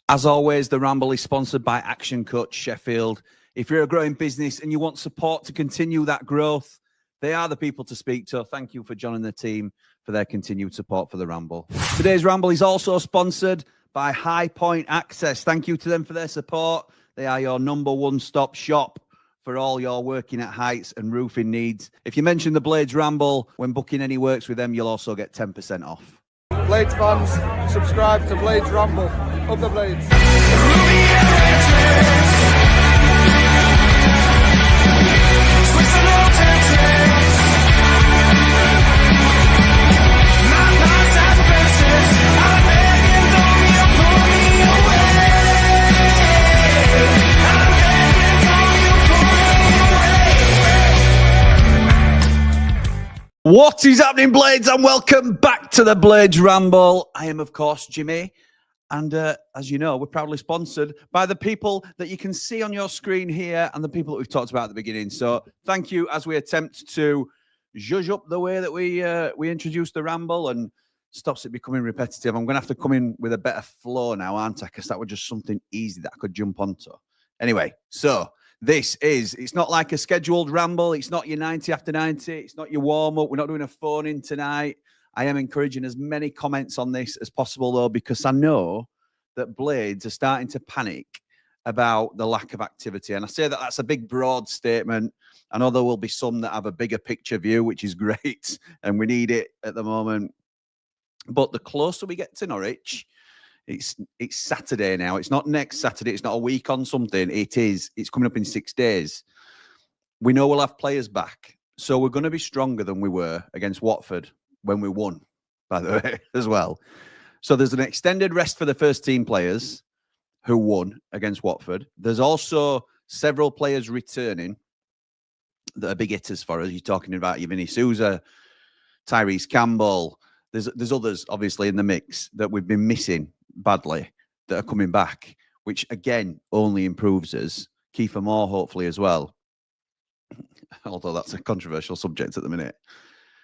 As always, the Ramble is sponsored by Action Coach Sheffield. If you're a growing business and you want support to continue that growth, they are the people to speak to. Thank you for John and the team for their continued support for the Ramble. Today's Ramble is also sponsored by High Point Access. Thank you to them for their support. They are your number one stop shop for all your working at heights and roofing needs. If you mention the Blades Ramble when booking any works with them, you'll also get 10% off. Blades fans, subscribe to Blades Ramble. Up the Blades. What is happening, Blades, and welcome back to the Blades Ramble. I am, of course, Jimmy, and as you know, we're proudly sponsored by the people that you can see on your screen here and the people that we've talked about at the beginning. So thank you as we attempt to zhuzh up the way that we introduce the Ramble and stops it becoming repetitive. I'm going to have to come in with a better flow now, aren't I? Because that was just something easy that I could jump onto. Anyway, so it's not like a scheduled ramble. It's not your 90 after 90. It's not your warm-up. We're not doing a phone-in tonight. I am encouraging as many comments on this as possible, though, because I know that Blades are starting to panic about the lack of activity. And I say that that's a big, broad statement. I know there will be some that have a bigger picture view, which is great, and we need it at the moment. But the closer we get to Norwich, it's Saturday now. It's not next Saturday. It's not a week on something. It's coming up in 6 days. We know we'll have players back. So we're going to be stronger than we were against Watford when we won, by the way, as well. So there's an extended rest for the first team players who won against Watford. There's also several players returning that are big hitters for us. You're talking about your Vinny Souza, Tyrese Campbell. There's others, obviously, in the mix that we've been missing badly that are coming back, which again only improves us. Kiefer Moore, hopefully, as well. Although that's a controversial subject at the minute.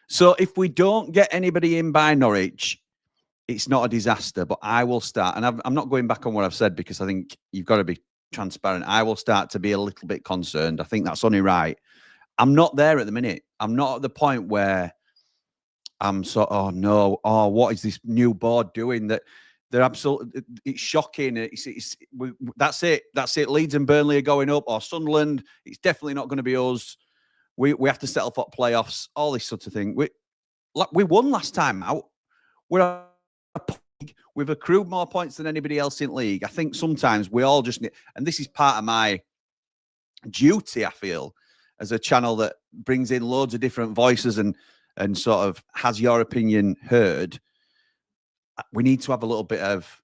So if we don't get anybody in by Norwich, it's not a disaster, but I will start. And I'm not going back on what I've said because I think you've got to be transparent. I will start to be a little bit concerned. I think that's only right. I'm not there at the minute. I'm not at the point where I'm so, oh no, oh, what is this new board doing? That they're absolutely, it's shocking. That's it. That's it. Leeds and Burnley are going up, or Sunderland. It's definitely not going to be us. We have to settle for playoffs, all this sort of thing. We won last time out. We've accrued more points than anybody else in league. I think sometimes we all just need, and this is part of my duty, I feel, as a channel that brings in loads of different voices and sort of has your opinion heard. We need to have a little bit of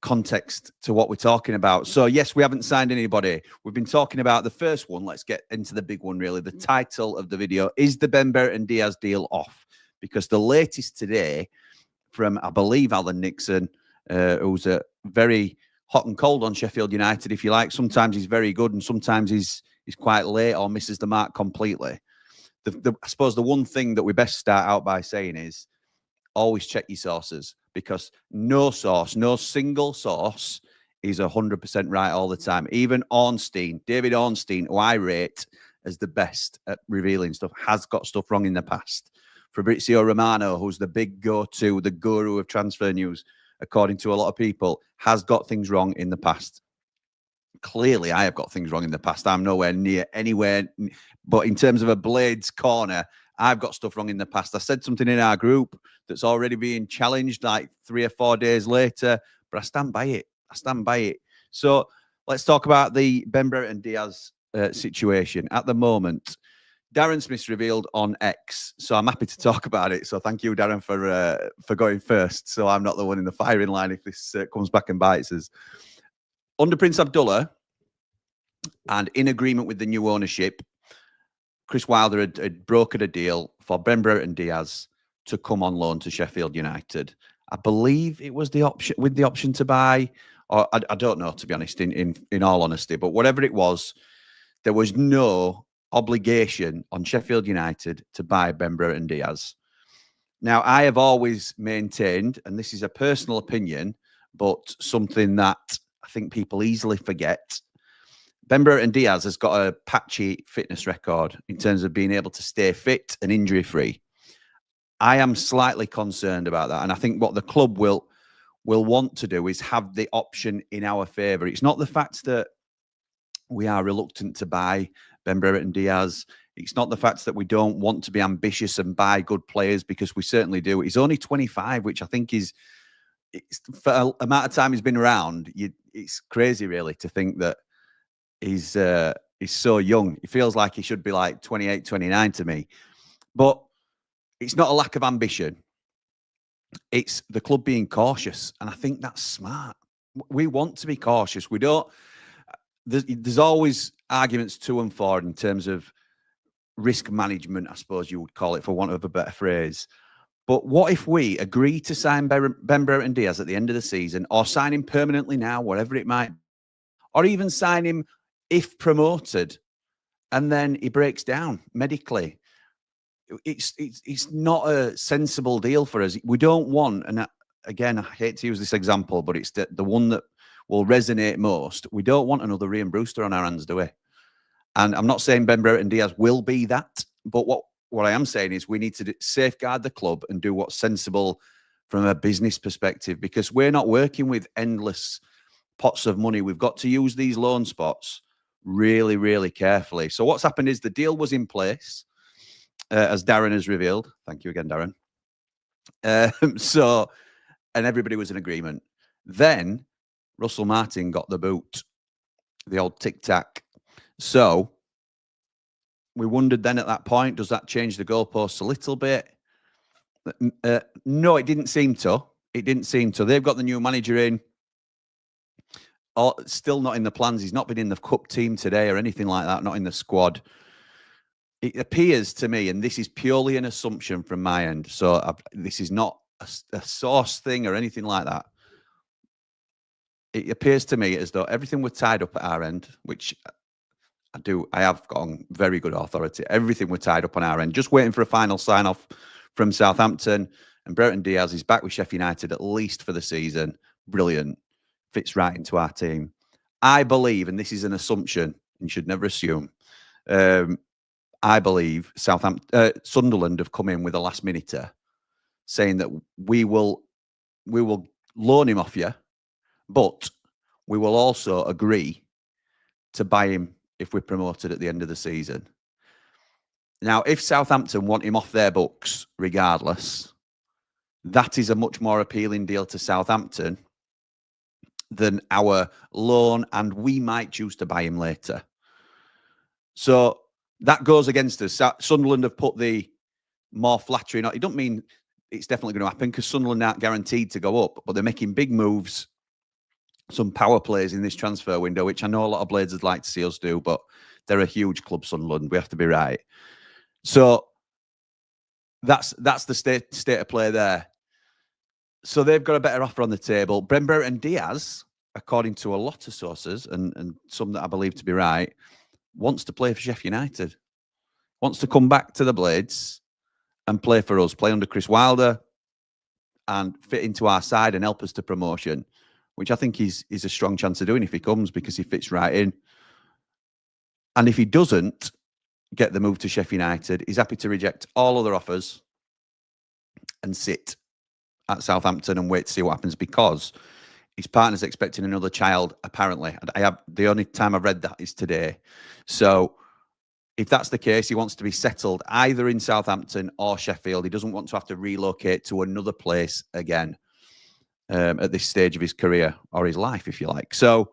context to what we're talking about. So, yes, we haven't signed anybody. We've been talking about the first one. Let's get into the big one, really. The title of the video is the Brereton Diaz deal off? Because the latest today from, I believe, Alan Nixon, who's a very hot and cold on Sheffield United, if you like. Sometimes he's very good and sometimes he's quite late or misses the mark completely. I suppose the one thing that we best start out by saying is always check your sources, because no source, no single source is 100% right all the time. Even Ornstein, David Ornstein, who I rate as the best at revealing stuff, has got stuff wrong in the past. Fabrizio Romano, who's the big go-to, the guru of transfer news, according to a lot of people, has got things wrong in the past. Clearly, I have got things wrong in the past. I'm nowhere near anywhere. But in terms of a Blades corner, I've got stuff wrong in the past. I said something in our group that's already being challenged like 3 or 4 days later, but I stand by it. I stand by it. So let's talk about the Brereton Diaz situation. At the moment, Darren Smith's revealed on X, so I'm happy to talk about it. So thank you, Darren, for going first. So I'm not the one in the firing line if this comes back and bites us. Under Prince Abdullah, and in agreement with the new ownership, Chris Wilder had brokered a deal for Brereton Diaz to come on loan to Sheffield United. I believe it was the option with the option to buy, or I don't know, to be honest, in all honesty. But whatever it was, there was no obligation on Sheffield United to buy Brereton Diaz. Now, I have always maintained, and this is a personal opinion, but something that I think people easily forget. Brereton Diaz has got a patchy fitness record in terms of being able to stay fit and injury-free. I am slightly concerned about that, and I think what the club will want to do is have the option in our favour. It's not the fact that we are reluctant to buy Brereton Diaz. It's not the fact that we don't want to be ambitious and buy good players, because we certainly do. He's only 25, which I think is, for the amount of time he's been around, it's crazy really to think that he's so young. It feels like he should be like 28, 29 to me. But it's not a lack of ambition. It's the club being cautious, and I think that's smart. We want to be cautious. We don't. There's always arguments to and for in terms of risk management, I suppose you would call it, for want of a better phrase. But what if we agree to sign Brereton Diaz at the end of the season, or sign him permanently now, whatever it might be, or even sign him if promoted, and then he breaks down medically? It's not a sensible deal for us. We don't want, and again, I hate to use this example, but it's the one that will resonate most. We don't want another Ian Brewster on our hands, do we? And I'm not saying Brereton Diaz will be that, but what I am saying is we need to safeguard the club and do what's sensible from a business perspective, because we're not working with endless pots of money. We've got to use these loan spots really, really carefully. So what's happened is the deal was in place, as Darren has revealed. Thank you again, Darren. And everybody was in agreement. Then Russell Martin got the boot, the old tic-tac. So we wondered then at that point, does that change the goalposts a little bit? No, it didn't seem to. It didn't seem to. They've got the new manager in. Still not in the plans. He's not been in the cup team today or anything like that, not in the squad. It appears to me, and this is purely an assumption from my end, so this is not a source thing or anything like that. It appears to me as though everything was tied up at our end, which I have got on very good authority. Everything was tied up on our end, just waiting for a final sign-off from Southampton. And Brereton Diaz is back with Sheffield United at least for the season. Brilliant. Fits right into our team. I believe, and this is an assumption, you should never assume, I believe Sunderland have come in with a last-minuter saying that we will loan him off you, but we will also agree to buy him if we're promoted at the end of the season. Now, if Southampton want him off their books regardless, that is a much more appealing deal to Southampton than our loan, and we might choose to buy him later. So that goes against us. Sunderland have put the more flattering. It don't mean it's definitely going to happen, because Sunderland aren't guaranteed to go up, but they're making big moves, some power plays in this transfer window, which I know a lot of Blades would like to see us do, but they're a huge club, Sunderland. We have to be right. So that's the state of play there. So they've got a better offer on the table. Brereton Diaz, according to a lot of sources, and some that I believe to be right, wants to play for Sheffield United. Wants to come back to the Blades and play for us, play under Chris Wilder and fit into our side and help us to promotion, which I think he's a strong chance of doing if he comes, because he fits right in. And if he doesn't get the move to Sheffield United, he's happy to reject all other offers and sit at Southampton and wait to see what happens, because his partner's expecting another child, apparently. The only time I've read that is today. So if that's the case, he wants to be settled either in Southampton or Sheffield. He doesn't want to have to relocate to another place again at this stage of his career, or his life, if you like. So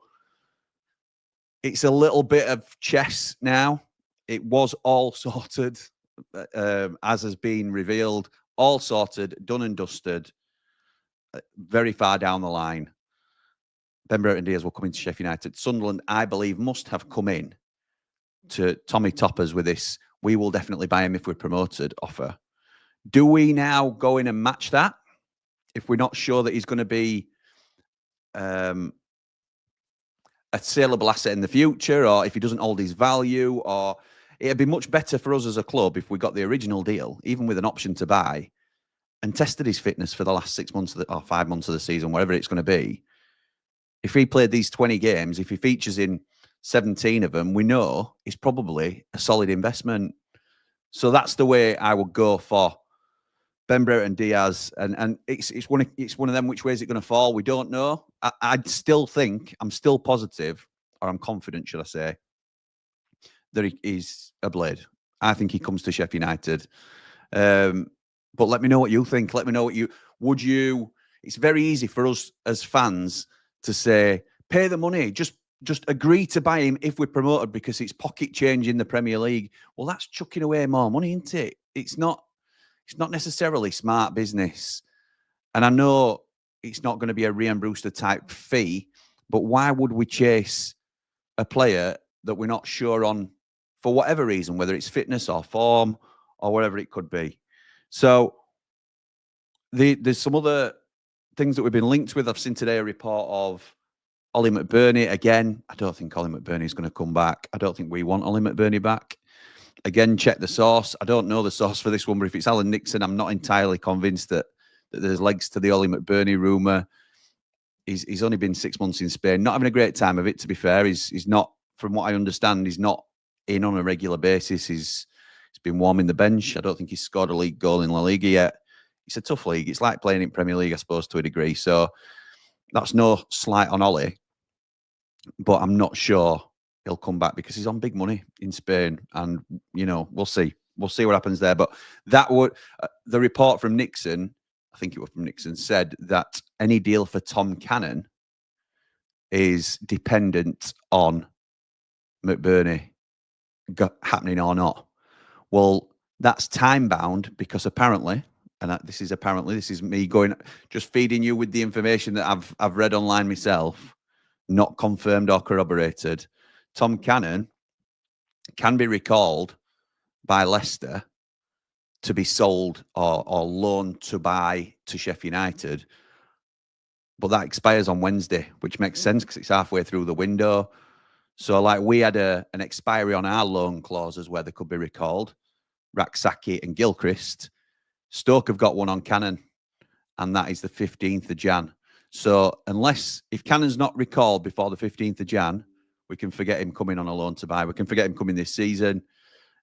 it's a little bit of chess now. It was all sorted, as has been revealed, all sorted, done and dusted, very far down the line. Brereton Diaz will come into Sheffield United. Sunderland, I believe, must have come in to Tommy Toppers with this, we will definitely buy him if we're promoted, offer. Do we now go in and match that if we're not sure that he's going to be a saleable asset in the future, or if he doesn't hold his value? Or it'd be much better for us as a club if we got the original deal, even with an option to buy, and tested his fitness for the last 6 months or 5 months of the season, whatever it's going to be, if he played these 20 games, if he features in 17 of them, we know it's probably a solid investment. So that's the way I would go for Ben Brereton Diaz, and it's one of them. Which way is it going to fall? We don't know. I'd still think I'm still positive, or I'm confident, should I say, that he's a blade. I think he comes to Sheffield United. But let me know what you think. Let me know what you would you. It's very easy for us as fans to say, pay the money, just agree to buy him if we're promoted because it's pocket change in the Premier League. Well, that's chucking away more money, isn't it? It's not necessarily smart business. And I know it's not going to be a Ryan Brewster type fee, but why would we chase a player that we're not sure on for whatever reason, whether it's fitness or form or whatever it could be? So there's some other things that we've been linked with. I've seen today a report of Ollie McBurney. Again, I don't think Ollie McBurney is going to come back. I don't think we want Ollie McBurney back. Again, check the source. I don't know the source for this one, but if it's Alan Nixon, I'm not entirely convinced that there's legs to the Ollie McBurney rumour. He's only been 6 months in Spain. Not having a great time of it, to be fair. He's not, from what I understand, he's not in on a regular basis. He's been warming the bench. I don't think he's scored a league goal in La Liga yet. It's a tough league. It's like playing in Premier League, I suppose, to a degree. So that's no slight on Ollie. But I'm not sure he'll come back because he's on big money in Spain. And, we'll see. We'll see what happens there. But that would, the report from Nixon, I think it was from Nixon, said that any deal for Tom Cannon is dependent on McBurney happening or not. Well, that's time bound because apparently, and this is me just feeding you with the information that I've read online myself, not confirmed or corroborated. Tom Cannon can be recalled by Leicester to be sold or loaned to buy to Sheffield United, but that expires on Wednesday, which makes sense because it's halfway through the window. So, like, we had an expiry on our loan clauses where they could be recalled, Raksaki and Gilchrist. Stoke have got one on Cannon, and that is the 15th of Jan. So, if Cannon's not recalled before the 15th of Jan, we can forget him coming on a loan to buy. We can forget him coming this season.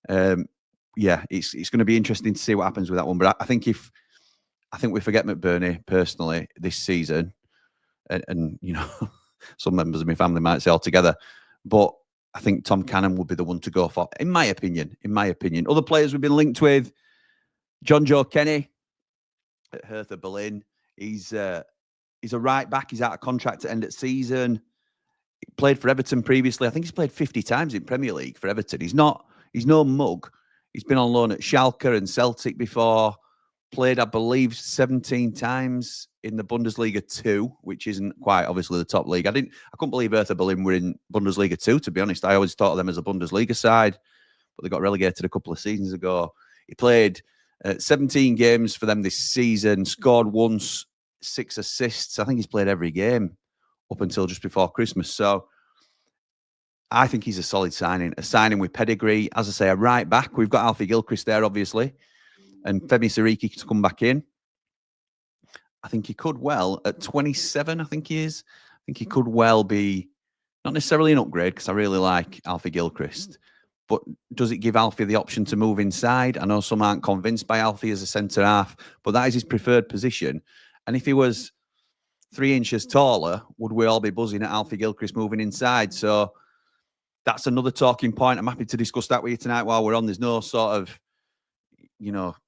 It's going to be interesting to see what happens with that one. But I think we forget McBurney personally this season, and some members of my family might say altogether, but I think Tom Cannon would be the one to go for, in my opinion. Other players we've been linked with, John Joe Kenny at Hertha Berlin. He's a right back. He's out of contract at end of season. He played for Everton previously. I think he's played 50 times in Premier League for Everton. He's no mug. He's been on loan at Schalke and Celtic before. Played, I believe, 17 times in the Bundesliga 2, which isn't quite obviously the top league. I couldn't believe Hertha Berlin were in Bundesliga 2, to be honest. I always thought of them as a Bundesliga side, but they got relegated a couple of seasons ago. He played 17 games for them this season, scored once, 6 assists. I think he's played every game up until just before Christmas. So I think he's a solid signing, a signing with pedigree. As I say, a right back. We've got Alfie Gilchrist there, obviously, and Femi Siriki to come back in. I think he could well, at 27, I think he is. I think he could well be, not necessarily an upgrade, because I really like Alfie Gilchrist, but does it give Alfie the option to move inside? I know some aren't convinced by Alfie as a centre-half, but that is his preferred position. And if he was 3 inches taller, would we all be buzzing at Alfie Gilchrist moving inside? So that's another talking point. I'm happy to discuss that with you tonight while we're on. There's no sort of,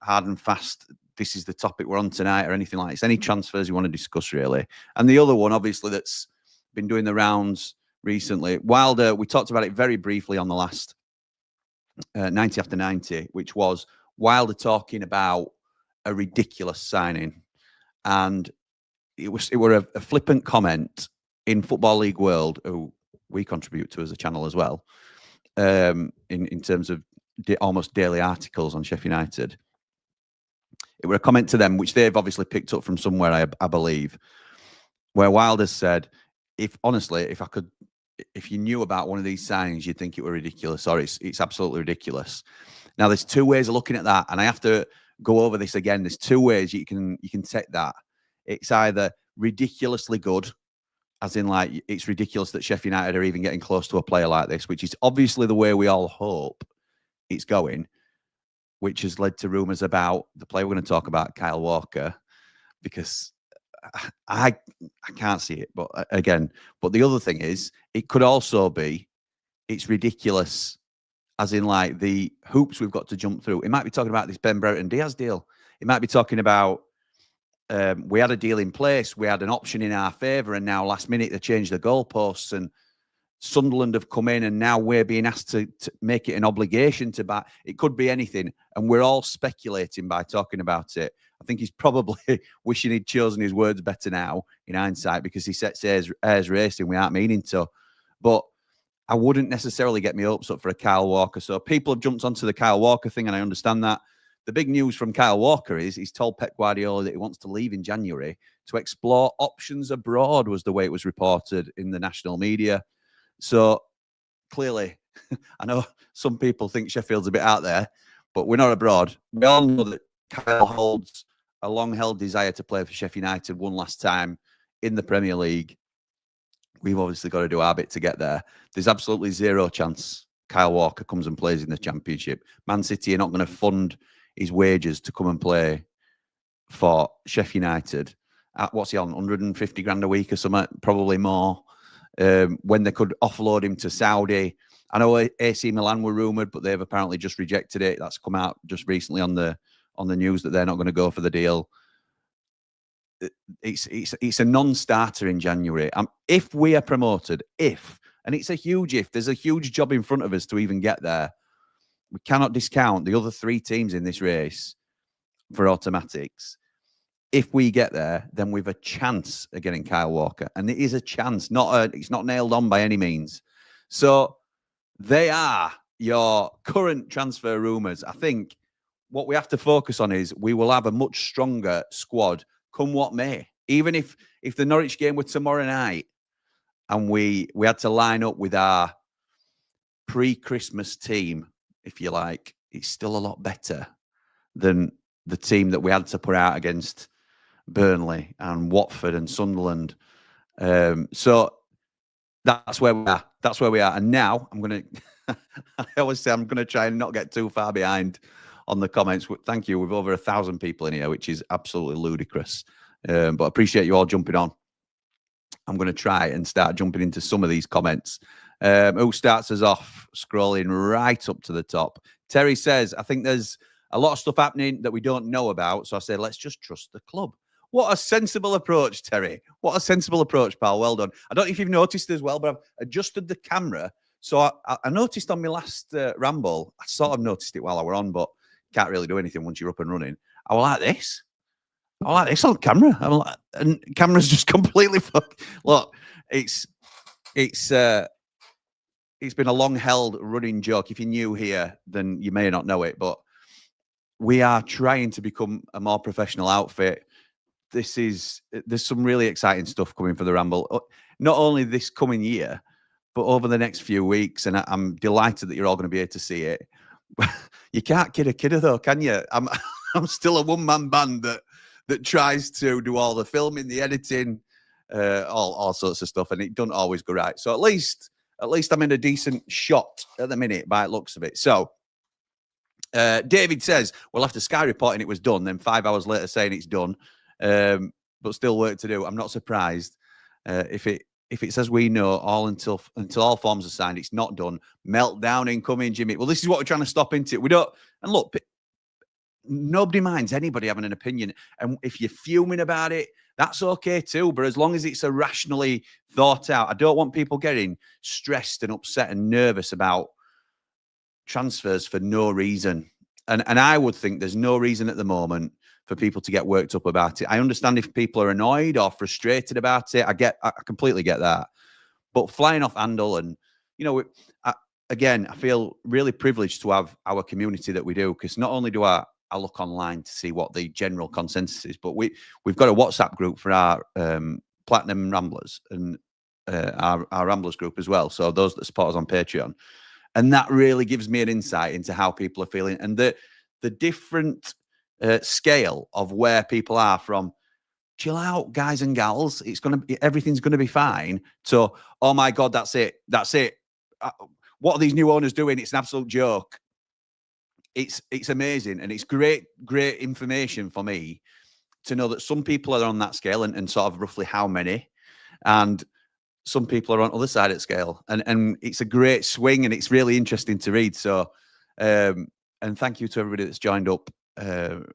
hard and fast, this is the topic we're on tonight or anything like this. Any transfers you want to discuss, really. And the other one, obviously, that's been doing the rounds recently, Wilder, we talked about it very briefly on the last 90 after 90, which was Wilder talking about a ridiculous signing. And it were a flippant comment in Football League World, who we contribute to as a channel as well, in terms of almost daily articles on Sheffield United. It were a comment to them, which they've obviously picked up from somewhere, I believe, where Wilder said, if you knew about one of these signings, you'd think it were ridiculous, or it's absolutely ridiculous. Now, there's 2 ways of looking at that, and I have to go over this again. There's 2 ways you can take that. It's either ridiculously good, as in like it's ridiculous that Sheffield United are even getting close to a player like this, which is obviously the way we all hope it's going, which has led to rumours about the player we're going to talk about, Kyle Walker, because I can't see it. But again, but the other thing is, it could also be it's ridiculous, as in like the hoops we've got to jump through. It might be talking about this Brereton Diaz deal. It might be talking about we had a deal in place, we had an option in our favour, and now last minute they changed the goalposts, and Sunderland have come in, and now we're being asked to make it an obligation to buy. It could be anything, and we're all speculating by talking about it. I think he's probably wishing he'd chosen his words better now in hindsight, because he sets airs racing without meaning to. But I wouldn't necessarily get my hopes up for a Kyle Walker. So people have jumped onto the Kyle Walker thing, and I understand that. The big news from Kyle Walker is he's told Pep Guardiola that he wants to leave in January to explore options abroad, was the way it was reported in the national media. So clearly, I know some people think Sheffield's a bit out there, but we're not abroad. We all know that Kyle holds a long-held desire to play for Sheffield United one last time in the Premier League. We've obviously got to do our bit to get there. There's absolutely zero chance Kyle Walker comes and plays in the Championship. Man City are not going to fund his wages to come and play for Sheffield United. What's he on? 150 grand a week or something? Probably more. When they could offload him to Saudi. I know AC Milan were rumoured, but they've apparently just rejected it. That's come out just recently on the news that they're not going to go for the deal. It's a non-starter in January. If we are promoted, and it's a huge if, there's a huge job in front of us to even get there. We cannot discount the other three teams in this race for automatics. If we get there, then we've a chance of getting Kyle Walker. And it is a chance, it's not nailed on by any means. So they are your current transfer rumours. I think what we have to focus on is we will have a much stronger squad come what may. Even if the Norwich game were tomorrow night and we had to line up with our pre-Christmas team, if you like, it's still a lot better than the team that we had to put out against Burnley and Watford and Sunderland. So that's where we are. That's where we are. And now I'm going to, I always say I'm going to try and not get too far behind on the comments. Thank you. We've over 1,000 people in here, which is absolutely ludicrous. But I appreciate you all jumping on. I'm going to try and start jumping into some of these comments. Who starts us off? Scrolling right up to the top. Terry says, I think there's a lot of stuff happening that we don't know about. So I said, let's just trust the club. What a sensible approach, Terry. What a sensible approach, pal. Well done. I don't know if you've noticed as well, but I've adjusted the camera. So I noticed on my last ramble, I sort of noticed it while I were on, but can't really do anything once you're up and running. I was like this. I like this on camera. And camera's just completely fucked. Look, it's been a long-held running joke. If you're new here, then you may not know it, but we are trying to become a more professional outfit. There's some really exciting stuff coming for the Ramble, not only this coming year, but over the next few weeks. And I'm delighted that you're all going to be able to see it. You can't kid a kidder though, can you? I'm still a one-man band that tries to do all the filming, the editing, all sorts of stuff, and it doesn't always go right. So at least I'm in a decent shot at the minute by the looks of it. So David says, well, after Sky reporting it was done, then 5 hours later saying it's done, but still work to do. I'm not surprised if it says we know all until all forms are signed, it's not done. Meltdown incoming, Jimmy. Well, this is what we're trying to stop into. We don't, and look, nobody minds anybody having an opinion. And if you're fuming about it, that's okay too. But as long as it's a rationally thought out, I don't want people getting stressed and upset and nervous about transfers for no reason. And I would think there's no reason at the moment for people to get worked up about it. I understand if people are annoyed or frustrated about it. I completely get that. But flying off handle, and again, I feel really privileged to have our community that we do, because not only do I look online to see what the general consensus is, but we've got a WhatsApp group for our Platinum Ramblers and our Ramblers group as well. So those that support us on Patreon. And that really gives me an insight into how people are feeling and the different scale of where people are from chill out, guys and gals. Everything's gonna be fine. So, oh my God, that's it. What are these new owners doing? It's an absolute joke. It's amazing, and it's great information for me to know that some people are on that scale and sort of roughly how many, and some people are on the other side of the scale, and it's a great swing, and it's really interesting to read. So, and thank you to everybody that's joined up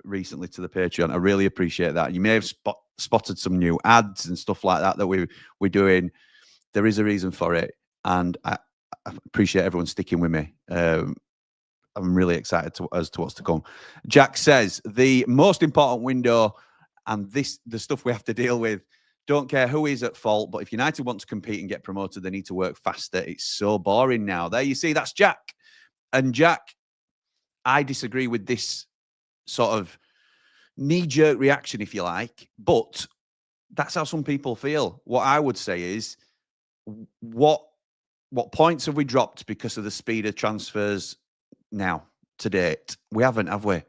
recently to the Patreon. I really appreciate that. You may have spotted some new ads and stuff like that we're doing. There is a reason for it, and I appreciate everyone sticking with me. I'm really excited as to what's to come. Jack says the most important window, and the stuff we have to deal with. Don't care who is at fault, but if United want to compete and get promoted, they need to work faster. It's so boring now. There you see, that's Jack. And Jack, I disagree with this sort of knee-jerk reaction, if you like, but that's how some people feel. What I would say is, what points have we dropped because of the speed of transfers now to date? We haven't, have we?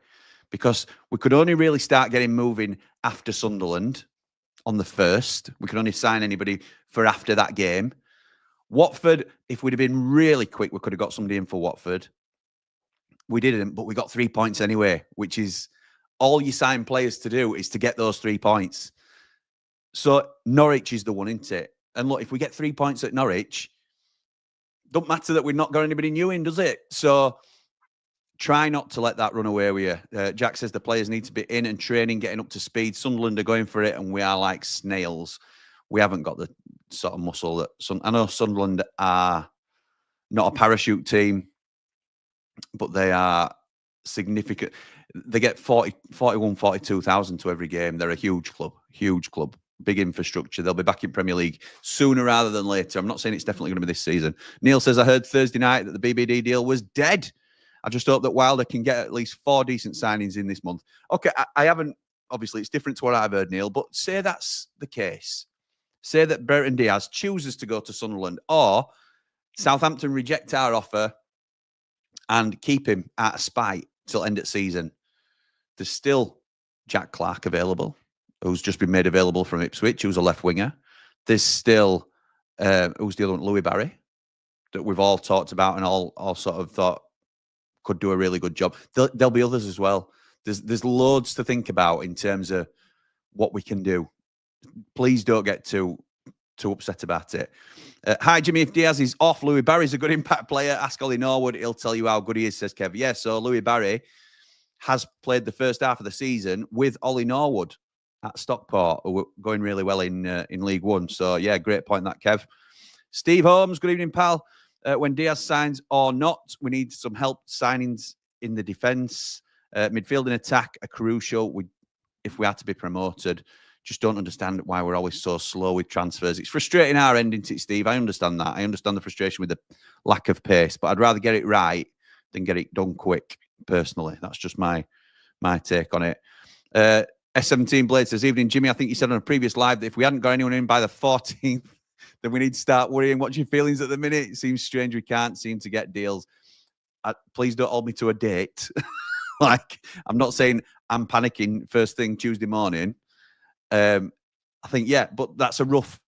Because we could only really start getting moving after Sunderland on the 1st. We could only sign anybody for after that game. Watford, if we'd have been really quick, we could have got somebody in for Watford. We didn't, but we got 3 points anyway, which is all you sign players to do, is to get those 3 points. So Norwich is the one, isn't it? And look, if we get 3 points at Norwich, don't matter that we've not got anybody new in, does it? So try not to let that run away with you. Jack says the players need to be in and training, getting up to speed. Sunderland are going for it, and we are like snails. We haven't got the sort of muscle that I know Sunderland are not a parachute team, but they are significant. They get 41, 42,000 to every game. They're a huge club, big infrastructure. They'll be back in Premier League sooner rather than later. I'm not saying it's definitely going to be this season. Neil says, I heard Thursday night that the BBD deal was dead. I just hope that Wilder can get at least 4 decent signings in this month. Okay, I haven't, obviously it's different to what I've heard, Neil, but say that's the case. Say that Brereton Diaz chooses to go to Sunderland, or Southampton reject our offer and keep him out of spite till end of season. There's still Jack Clark available, who's just been made available from Ipswich, who's a left winger. There's still, who's the other one? Louis Barry, that we've all talked about and all sort of thought could do a really good job. There'll be others as well. There's loads to think about in terms of what we can do. Please don't get too upset about it. Hi, Jimmy. If Diaz is off, Louis Barry's a good impact player. Ask Ollie Norwood. He'll tell you how good he is, says Kev. Yeah, so Louis Barry has played the first half of the season with Ollie Norwood at Stockport, who were going really well in League One. So, yeah, great point, that, Kev. Steve Holmes, good evening, pal. When Diaz signs or not, we need some help signings in the defence. Midfield and attack are crucial if we are to be promoted. Just don't understand why we're always so slow with transfers. It's frustrating our end, isn't it, Steve? I understand that. I understand the frustration with the lack of pace, but I'd rather get it right than get it done quick, personally. That's just my take on it. S17 Blade says, evening, Jimmy. I think you said on a previous live that if we hadn't got anyone in by the 14th, then we need to start worrying. What's your feelings at the minute? It seems strange we can't seem to get deals. Please don't hold me to a date. Like, I'm not saying I'm panicking first thing Tuesday morning. I think, yeah, but that's a rough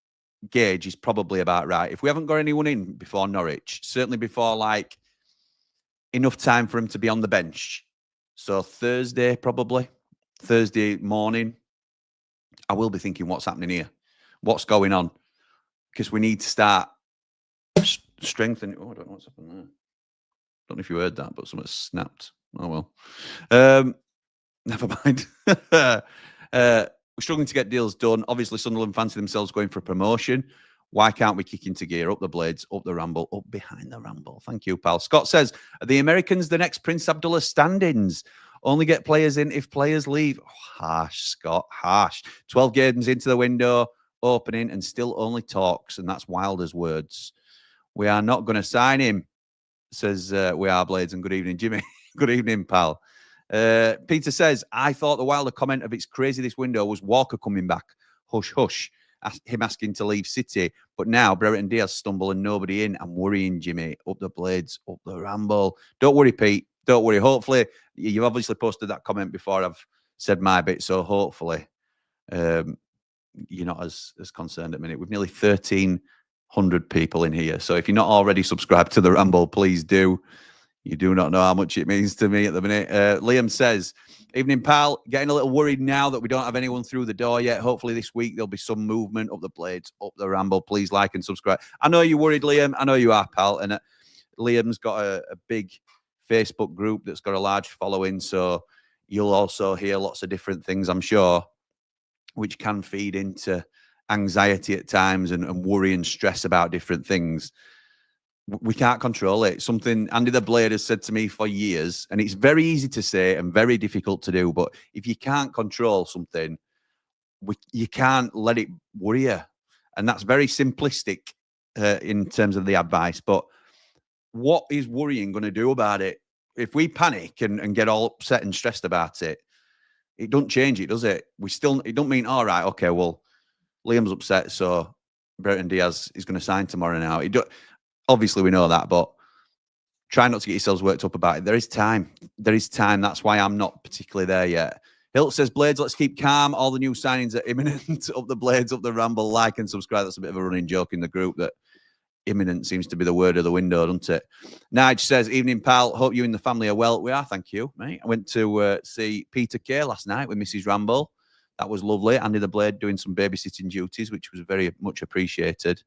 gauge is probably about right. If we haven't got anyone in before Norwich, certainly before, like, enough time for him to be on the bench. So Thursday, probably. Thursday morning, I will be thinking, what's happening here? What's going on? Because we need to start strengthening. Oh, I don't know what's happened there. Don't know if you heard that, but something snapped. Oh, well. Never mind. We're struggling to get deals done. Obviously, Sunderland fancy themselves going for a promotion. Why can't we kick into gear? Up the Blades, up the Ramble, up behind the Ramble. Thank you, pal. Scott says, are the Americans the next Prince Abdullah stand-ins? Only get players in if players leave. Oh, harsh, Scott, harsh. 12 games into the window, opening, and still only talks, and that's Wilder's words. We are not going to sign him, says We Are Blades, and good evening, Jimmy. Good evening, pal. Peter says, I thought the Wilder comment of it's crazy this window was Walker coming back. Hush, hush. Him asking to leave City. But now Brereton Diaz stumble and nobody in. I'm worrying, Jimmy. Up the Blades, up the Ramble. Don't worry, Pete. Don't worry. Hopefully, you've obviously posted that comment before I've said my bit. So hopefully, you're not as concerned at the minute. We've nearly 1,300 people in here. So if you're not already subscribed to the Ramble, please do. You do not know how much it means to me at the minute. Liam says, evening, pal. Getting a little worried now that we don't have anyone through the door yet. Hopefully this week there'll be some movement up the Blades, up the Ramble. Please like and subscribe. I know you're worried, Liam. I know you are, pal. And Liam's got a big Facebook group that's got a large following. So you'll also hear lots of different things, I'm sure, which can feed into anxiety at times and worry and stress about different things. We can't control it. Something Andy the Blade has said to me for years, and it's very easy to say and very difficult to do, but if you can't control something, you can't let it worry you. And that's very simplistic in terms of the advice, but what is worrying going to do about it? If we panic and get all upset and stressed about it, it don't change it, does it? It don't mean, all right, okay, well, Liam's upset, so Brereton Diaz is going to sign tomorrow now. Obviously, we know that, but try not to get yourselves worked up about it. There is time. There is time. That's why I'm not particularly there yet. Hilt says, Blades, let's keep calm. All the new signings are imminent. Up the Blades, up the Ramble. Like and subscribe. That's a bit of a running joke in the group that imminent seems to be the word of the window, doesn't it? Nige says, evening, pal. Hope you and the family are well. We are, thank you, mate. I went to see Peter Kay last night with Mrs. Ramble. That was lovely. Andy the Blade doing some babysitting duties, which was very much appreciated.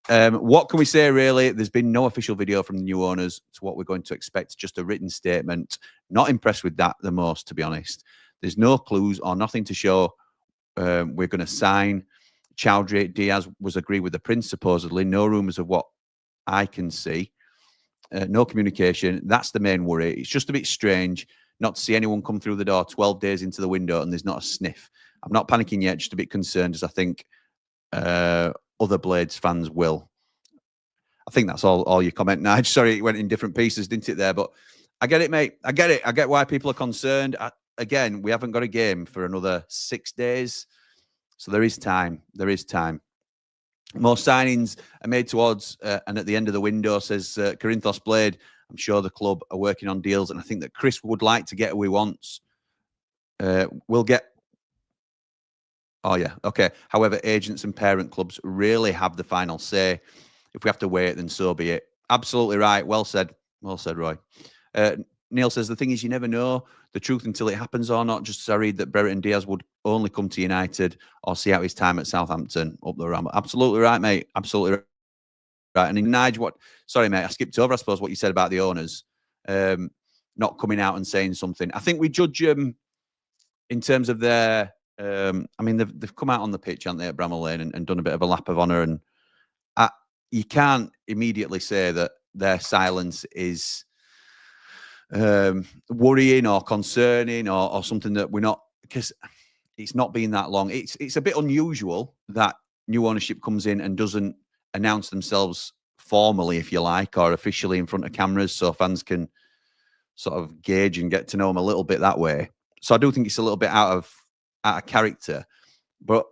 What can we say, really? There's been no official video from the new owners to what we're going to expect, just a written statement. Not impressed with that the most, to be honest. There's no clues or nothing to show we're going to sign. Chowdhury Diaz was agreed with the Prince, supposedly. No rumours of what I can see. No communication. That's the main worry. It's just a bit strange not to see anyone come through the door 12 days into the window and there's not a sniff. I'm not panicking yet, just a bit concerned, as I think other Blades fans will. I think that's all your comment, Nige. Sorry, it went in different pieces, didn't it, there? But I get it, mate. I get it. I get why people are concerned. Again, we haven't got a game for another 6 days. So there is time. There is time. More signings are made towards and at the end of the window, says Corinthos Blade. I'm sure the club are working on deals, and I think that Chris would like to get who he wants. We'll get... Oh, yeah. Okay. However, agents and parent clubs really have the final say. If we have to wait, then so be it. Absolutely right. Well said. Well said, Roy. Neil says, the thing is, you never know the truth until it happens or not. Just as I read that Brereton Diaz would only come to United or see out his time at Southampton up the Ramble. Absolutely right, mate. Absolutely right. And in Nige, sorry, mate, I skipped over, I suppose, what you said about the owners not coming out and saying something. I think we judge them in terms of their... I mean, they've come out on the pitch, haven't they, at Bramall Lane and done a bit of a lap of honour. And you can't immediately say that their silence is worrying or concerning or something that we're not, because it's not been that long. It's a bit unusual that new ownership comes in and doesn't announce themselves formally, if you like, or officially in front of cameras, so fans can sort of gauge and get to know them a little bit that way. So I do think it's a little bit out of character, but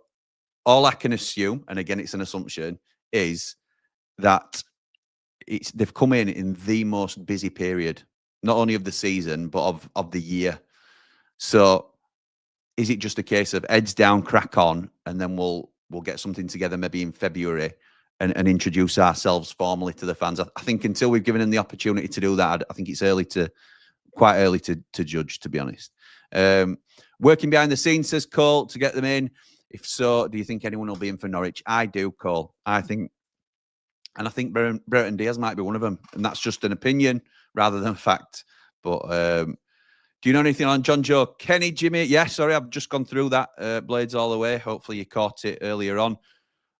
all I can assume, and again, it's an assumption, is that they've come in the most busy period, not only of the season, but of the year. So is it just a case of heads down, crack on, and then we'll get something together maybe in February and introduce ourselves formally to the fans? I think until we've given them the opportunity to do that, I think it's quite early to judge, to be honest. Working behind the scenes, says Cole, to get them in. If so, do you think anyone will be in for Norwich? I do, Cole. I think Brereton Diaz might be one of them. And that's just an opinion rather than a fact. But do you know anything on John Joe Kenny, Jimmy? Yeah, sorry, I've just gone through that. Blades all the way. Hopefully you caught it earlier on.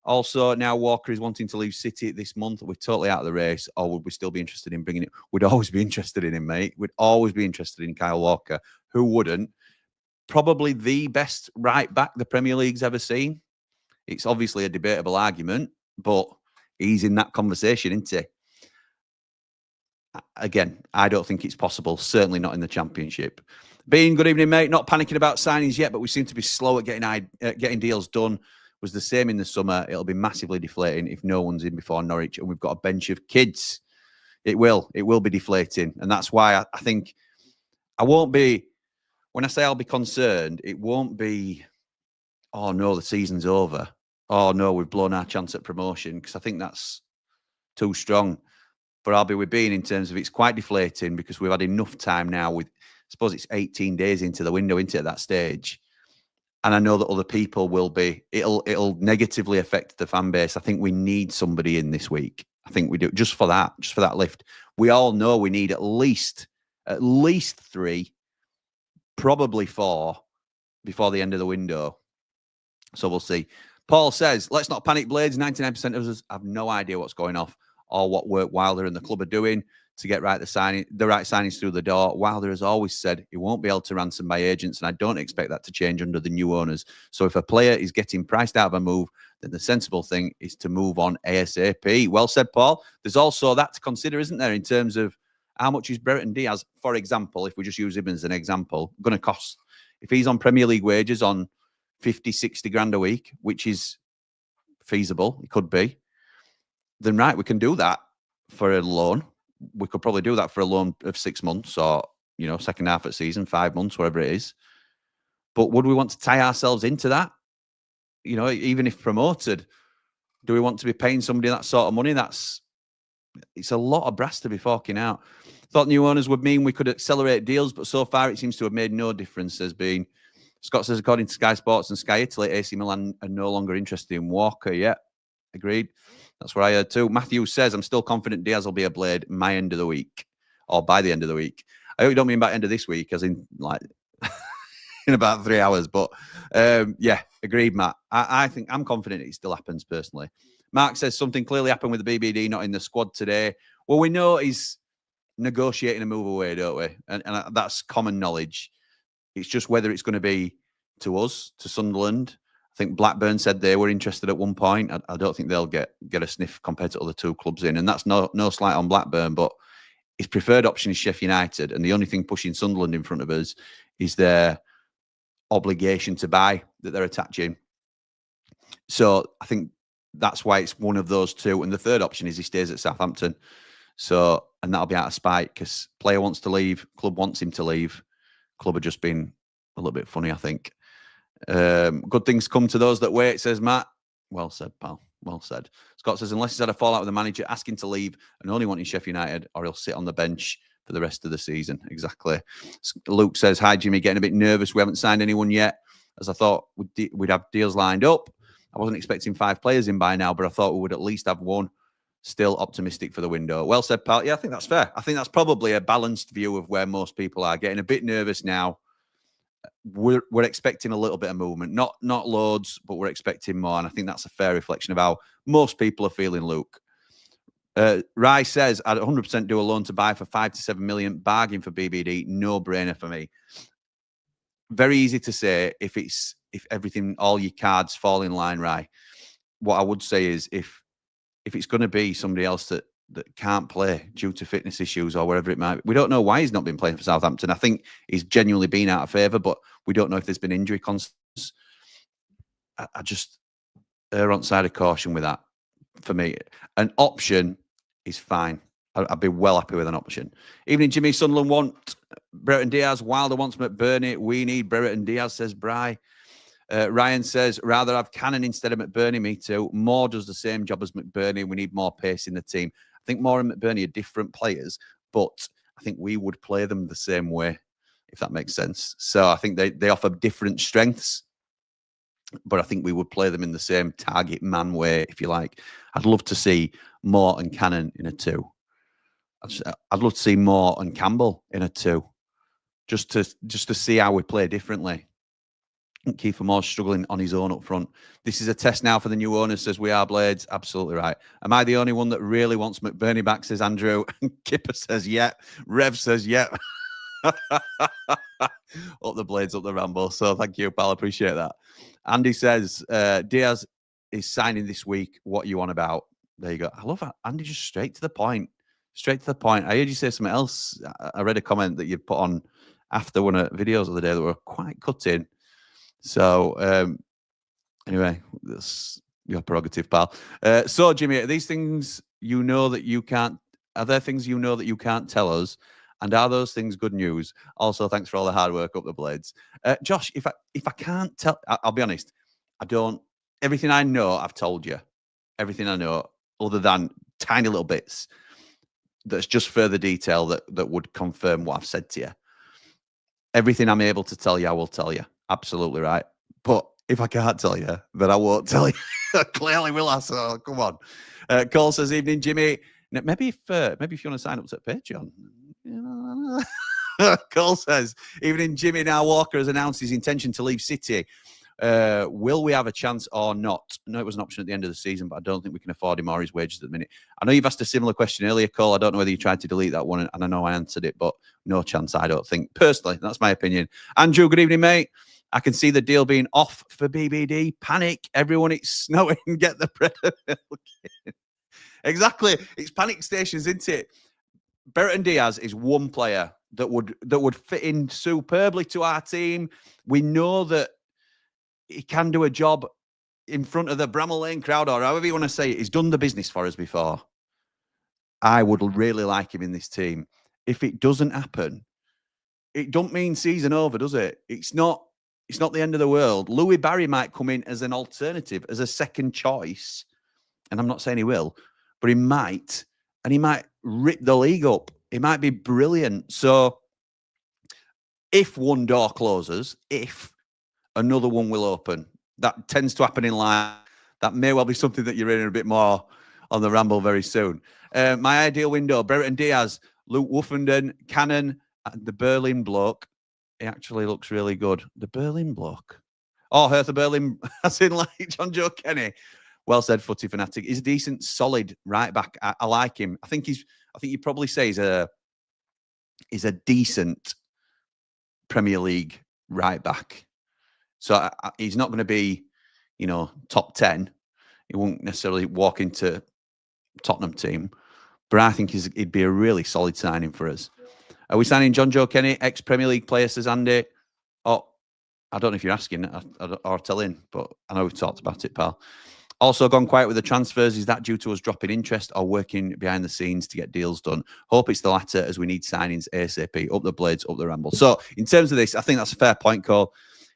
Also, now Walker is wanting to leave City this month. We're totally out of the race. Or would we still be interested in bringing it? We'd always be interested in him, mate. We'd always be interested in Kyle Walker. Who wouldn't? Probably the best right back the Premier League's ever seen. It's obviously a debatable argument, but he's in that conversation, isn't he? Again, I don't think it's possible. Certainly not in the Championship. Bean, good evening, mate. Not panicking about signings yet, but we seem to be slow at getting deals done. Was the same in the summer. It'll be massively deflating if no one's in before Norwich, and we've got a bench of kids. It will be deflating, and that's why I think I won't be. When I say I'll be concerned, it won't be oh no, the season's over. Oh no, we've blown our chance at promotion, because I think that's too strong. But I'll be with Bean in terms of it's quite deflating, because we've had enough time now. With, I suppose it's 18 days into the window, into at that stage. And I know that other people will be. It'll negatively affect the fan base. I think we need somebody in this week. I think we do, just for that lift. We all know we need at least 3, probably 4, before the end of the window. So we'll see. Paul says, let's not panic, Blades. 99% of us have no idea what's going off or what work Wilder and the club are doing to get the right signings through the door. Wilder has always said he won't be held to ransom by agents, and I don't expect that to change under the new owners. So if a player is getting priced out of a move, then the sensible thing is to move on ASAP. Well said, Paul. There's also that to consider, isn't there, in terms of how much is Brereton Diaz, for example, if we just use him as an example, going to cost? If he's on Premier League wages on 50, 60 grand a week, which is feasible, it could be, then right, we can do that for a loan. We could probably do that for a loan of 6 months, or, second half of the season, 5 months, whatever it is. But would we want to tie ourselves into that? Even if promoted, do we want to be paying somebody that sort of money? It's a lot of brass to be forking out. Thought new owners would mean we could accelerate deals, but so far it seems to have made no difference. Scott says, according to Sky Sports and Sky Italy, AC Milan are no longer interested in Walker yet. Agreed. That's what I heard too. Matthew says, I'm still confident Diaz will be a Blade my end of the week, or by the end of the week. I hope you don't mean by end of this week, as in like in about 3 hours. But yeah, agreed, Matt. I think I'm confident it still happens personally. Mark says something clearly happened with the BBD not in the squad today. Well, we know he's negotiating a move away, don't we? And that's common knowledge. It's just whether it's going to be to us, to Sunderland. I think Blackburn said they were interested at one point. I don't think they'll get a sniff compared to other 2 clubs in. And that's no slight on Blackburn, but his preferred option is Sheffield United. And the only thing pushing Sunderland in front of us is their obligation to buy that they're attaching. So I think that's why it's one of those 2. And the third option is he stays at Southampton. So, and that'll be out of spite, because player wants to leave, club wants him to leave. Club have just been a little bit funny, I think. Good things come to those that wait, says Matt. Well said, pal. Well said. Scott says, unless he's had a fallout with the manager, ask him to leave and only wanting Sheffield United, or he'll sit on the bench for the rest of the season. Exactly. Luke says, hi, Jimmy, getting a bit nervous. We haven't signed anyone yet, as I thought we'd have deals lined up. I wasn't expecting 5 players in by now, but I thought we would at least have 1. Still optimistic for the window. Well said, pal. Yeah, I think that's fair. I think that's probably a balanced view of where most people are. Getting a bit nervous now. We're expecting a little bit of movement. Not loads, but we're expecting more. And I think that's a fair reflection of how most people are feeling, Luke. Rai says, I'd 100% do a loan to buy for 5 to 7 million. Bargain for BBD. No brainer for me. Very easy to say if everything, all your cards fall in line, Rai. What I would say is if it's going to be somebody else that can't play due to fitness issues or whatever it might be. We don't know why he's not been playing for Southampton. I think he's genuinely been out of favour, but we don't know if there's been injury concerns. I just err on side of caution with that. For me, an option is fine. I'd be well happy with an option. Evening, Jimmy. Sunderland want Brereton Diaz. Wilder wants McBurney. We need Brereton Diaz, says Bry. Ryan says, rather have Cannon instead of McBurney. Me too. Moore does the same job as McBurney. We need more pace in the team. I think Moore and McBurney are different players, but I think we would play them the same way, if that makes sense. So I think they offer different strengths, but I think we would play them in the same target man way, if you like. I'd love to see Moore and Cannon in a 2. I'd love to see Moore and Campbell in a 2, just to see how we play differently. Kiefer Moore's struggling on his own up front. This is a test now for the new owner, says we are Blades. Absolutely right. Am I the only one that really wants McBurney back, says Andrew. Kipper says, yeah. Rev says, yeah. Up the Blades, up the Ramble. So thank you, pal. Appreciate that. Andy says, Diaz is signing this week. What you on about? There you go. I love that. Andy, just straight to the point. Straight to the point. I heard you say something else. I read a comment that you put on after one of the videos of the day that were quite cutting. So, anyway, that's your prerogative, pal. So, Jimmy, are these things you know that you can't... Are there things you know that you can't tell us? And are those things good news? Also, thanks for all the hard work up the Blades. Josh, if I can't tell... I'll be honest. Everything I know, I've told you. Everything I know, other than tiny little bits, that's just further detail that would confirm what I've said to you. Everything I'm able to tell you, I will tell you. Absolutely right. But if I can't tell you, then I won't tell you. Clearly will I, so come on. Cole says, evening, Jimmy. Maybe if you want to sign up to Patreon. Cole says, evening, Jimmy. Now Walker has announced his intention to leave City. Will we have a chance or not? No, it was an option at the end of the season, but I don't think we can afford him or his wages at the minute. I know you've asked a similar question earlier, Cole. I don't know whether you tried to delete that one, and I know I answered it, but no chance, I don't think. Personally, that's my opinion. Andrew, good evening, mate. I can see the deal being off for BBD. Panic. Everyone, it's snowing. Get the bread and milk in. Exactly. It's panic stations, isn't it? Brereton Diaz is one player that would fit in superbly to our team. We know that he can do a job in front of the Bramall Lane crowd, or however you want to say it. He's done the business for us before. I would really like him in this team. If it doesn't happen, it don't mean season over, does it? It's not the end of the world. Louis Barry might come in as an alternative, as a second choice. And I'm not saying he will, but he might. And he might rip the league up. It might be brilliant. So if one door closes, if another one will open, that tends to happen in life. That may well be something that you're hearing a bit more on the Ramble very soon. My ideal window, Brereton Diaz, Luke Woofenden, Cannon, and the Berlin bloke. He actually looks really good. The Berlin bloke. Oh, Hertha Berlin, as in like John Joe Kenny. Well said, Footy Fanatic. He's a decent, solid right back. I like him. I think you'd probably say he's a decent Premier League right back. So he's not going to be, top 10. He won't necessarily walk into Tottenham team, but I think he'd be a really solid signing for us. Are we signing John Joe Kenny, ex-Premier League player, says Andy? Oh, I don't know if you're asking or telling, but I know we've talked about it, pal. Also gone quiet with the transfers. Is that due to us dropping interest or working behind the scenes to get deals done? Hope it's the latter, as we need signings ASAP. Up the Blades, up the Ramble. So in terms of this, I think that's a fair point, Cole.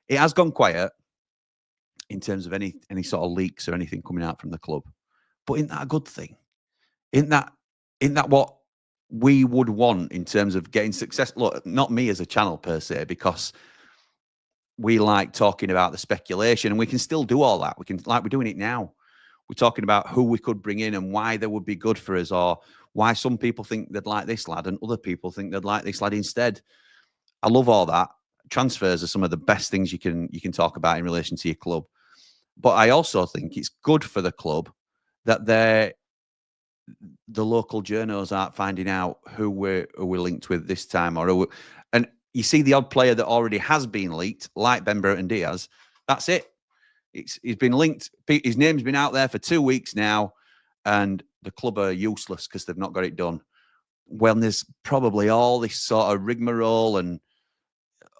It has gone quiet in terms of any sort of leaks or anything coming out from the club. But isn't that a good thing? Isn't that what we would want in terms of getting success? Look, not me as a channel per se, because we like talking about the speculation, and we can still do all that. We're doing it now. We're talking about who we could bring in and why they would be good for us, or why some people think they'd like this lad and other people think they'd like this lad instead. I love all that. Transfers are some of the best things you can talk about in relation to your club. But I also think it's good for the club that the local journos aren't finding out who we're linked with this time, and you see the odd player that already has been leaked, like Brereton Diaz. That's it. He's been linked. His name's been out there for 2 weeks now, and the club are useless because they've not got it done. Well, there's probably all this sort of rigmarole and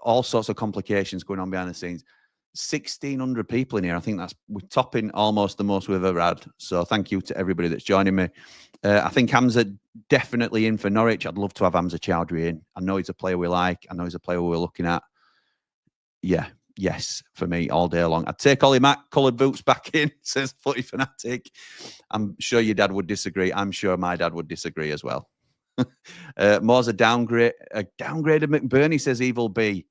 all sorts of complications going on behind the scenes. 1,600 people in here. I think we're topping almost the most we've ever had. So thank you to everybody that's joining me. I think Hamza definitely in for Norwich. I'd love to have Hamza Chowdhury in. I know he's a player we like. I know he's a player we're looking at. Yeah, yes, for me all day long. I'd take Ollie Mack, coloured boots back in, says Footy Fanatic. I'm sure your dad would disagree. I'm sure my dad would disagree as well. More's a downgrade of McBurney, says Evil B.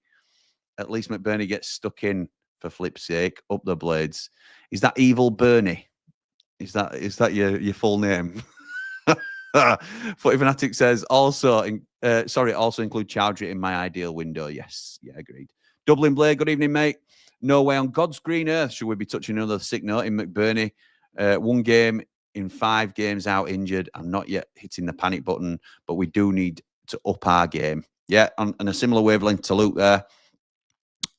At least McBurney gets stuck in, for flip's sake. Up the Blades. Is that Evil Bernie? Is that your full name? Footy Fanatic says also include Chowdhury in my ideal window. Yes, yeah, agreed. Dublin Blade, good evening, mate. No way on God's green earth should we be touching another sick note in McBurney. 1 game in 5 games out injured. I'm not yet hitting the panic button, but we do need to up our game. Yeah, on a similar wavelength to Luke there.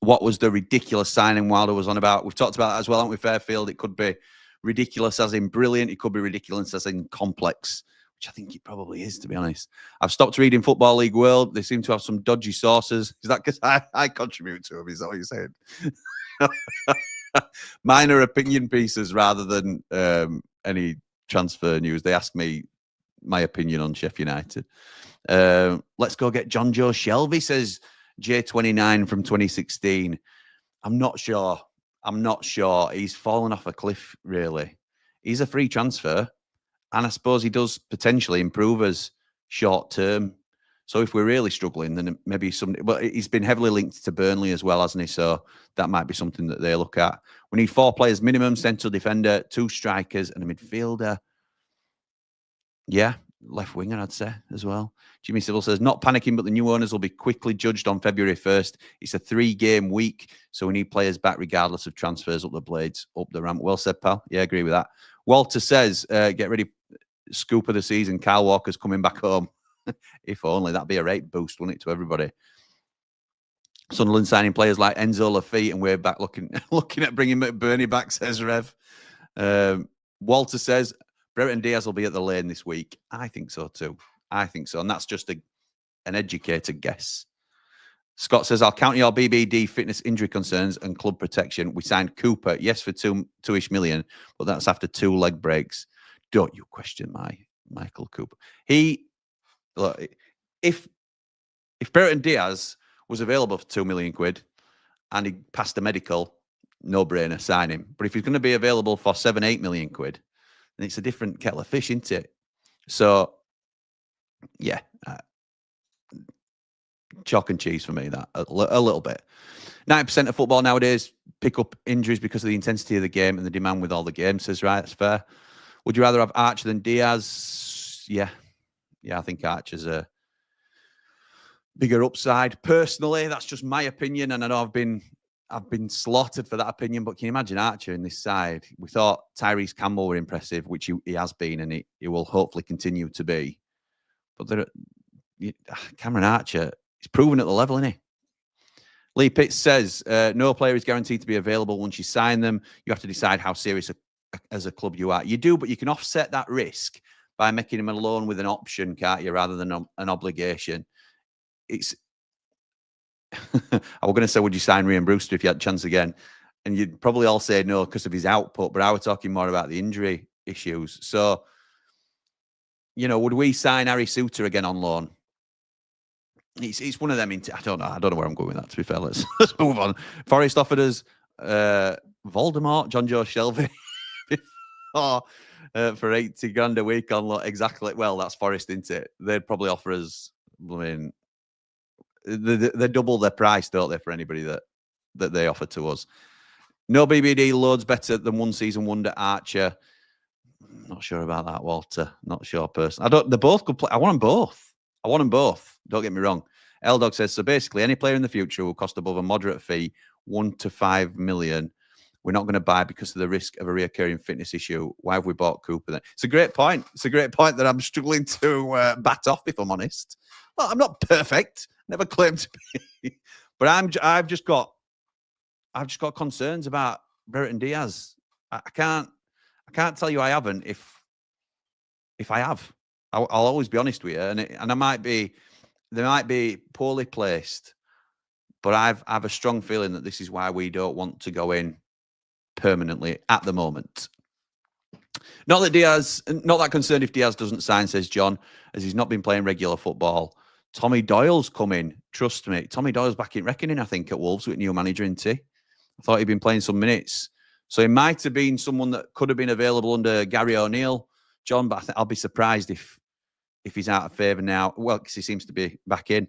What was the ridiculous signing Wilder was on about? We've talked about that as well, haven't we, Fairfield? It could be ridiculous as in brilliant. It could be ridiculous as in complex, which I think it probably is, to be honest. I've stopped reading Football League World. They seem to have some dodgy sources. Is that because I contribute to them? Is that what you're saying? Mine are opinion pieces rather than any transfer news. They ask me my opinion on Sheffield United. Let's go get John Joe Shelby, says J29 from 2016. I'm not sure. I'm not sure. He's fallen off a cliff, really. He's a free transfer, and I suppose he does potentially improve us short term. So if we're really struggling, then maybe somebody. But he's been heavily linked to Burnley as well, hasn't he? So that might be something that they look at. We need 4 players minimum: central defender, 2 strikers, and a midfielder. Yeah, left winger, I'd say as well. Jimmy Sybil says, not panicking, but the new owners will be quickly judged on February 1st. It's a 3-game week, so we need players back regardless of transfers up the blades, up the ramp. Well said, pal. Yeah, I agree with that. Walter says, get ready, scoop of the season. Kyle Walker's coming back home. If only. That'd be a rate boost, wouldn't it, to everybody? Sunderland signing players like Enzo Lafitte, and we're back looking at bringing McBurney back, says Rev. Walter says, Brereton Diaz will be at the Lane this week. I think so too. I think so. And that's just an educated guess. Scott says, I'll counter your BBD fitness injury concerns and club protection. We signed Cooper, yes, for 2-ish million, but that's after 2 leg breaks. Don't you question my Michael Cooper. Look, if Brereton Diaz was available for 2 million quid and he passed the medical, no brainer, sign him. But if he's going to be available for 7-8 million quid, then it's a different kettle of fish, isn't it? So, yeah, chalk and cheese for me, that a little bit. 90% of football nowadays pick up injuries because of the intensity of the game and the demand with all the games, says, right, that's fair. Would you rather have Archer than Diaz? Yeah, I think Archer's a bigger upside. Personally, that's just my opinion, and I know I've been slaughtered for that opinion, but can you imagine Archer in this side? We thought Tyrese Campbell were impressive, which he has been, and he will hopefully continue to be. But Cameron Archer, he's proven at the level, isn't he? Lee Pitts says, no player is guaranteed to be available once you sign them. You have to decide how serious as a club you are. You do, but you can offset that risk by making him a loan with an option, can't you, rather than an obligation. It's I was going to say, would you sign Ryan Brewster if you had a chance again? And you'd probably all say no because of his output, but I was talking more about the injury issues. So, would we sign Harry Suter again on loan? It's one of them. I don't know where I'm going with that, to be fair. Let's move on. Forest offered us Voldemort, John Joe Shelby for 80 grand a week on loan. Exactly. Well, that's Forest, isn't it? They'd probably offer us, they double their price, don't they, for anybody that they offer to us. No BBD, loads better than one season wonder Archer. Not sure about that, Walter. Not sure, person. They're both good players. I want them both. Don't get me wrong. L-Dog says, so basically any player in the future will cost above a moderate fee, 1 to 5 million. We're not going to buy because of the risk of a reoccurring fitness issue. Why have we bought Cooper then? It's a great point. It's a great point that I'm struggling to bat off, if I'm honest. Well, I'm not perfect. Never claimed to be. But I've just got concerns about Brereton Diaz. I can't tell you I haven't. If I have, I'll always be honest with you, and they might be poorly placed, but I have a strong feeling that this is why we don't want to go in permanently at the moment. Not that concerned if Diaz doesn't sign, says John, as he's not been playing regular football. Tommy Doyle's coming. Trust me. Tommy Doyle's back in reckoning, I think, at Wolves with new manager, isn't he? I thought he'd been playing some minutes. So he might have been someone that could have been available under Gary O'Neill, John, but I think I'll be surprised if he's out of favour now. Well, because he seems to be back in.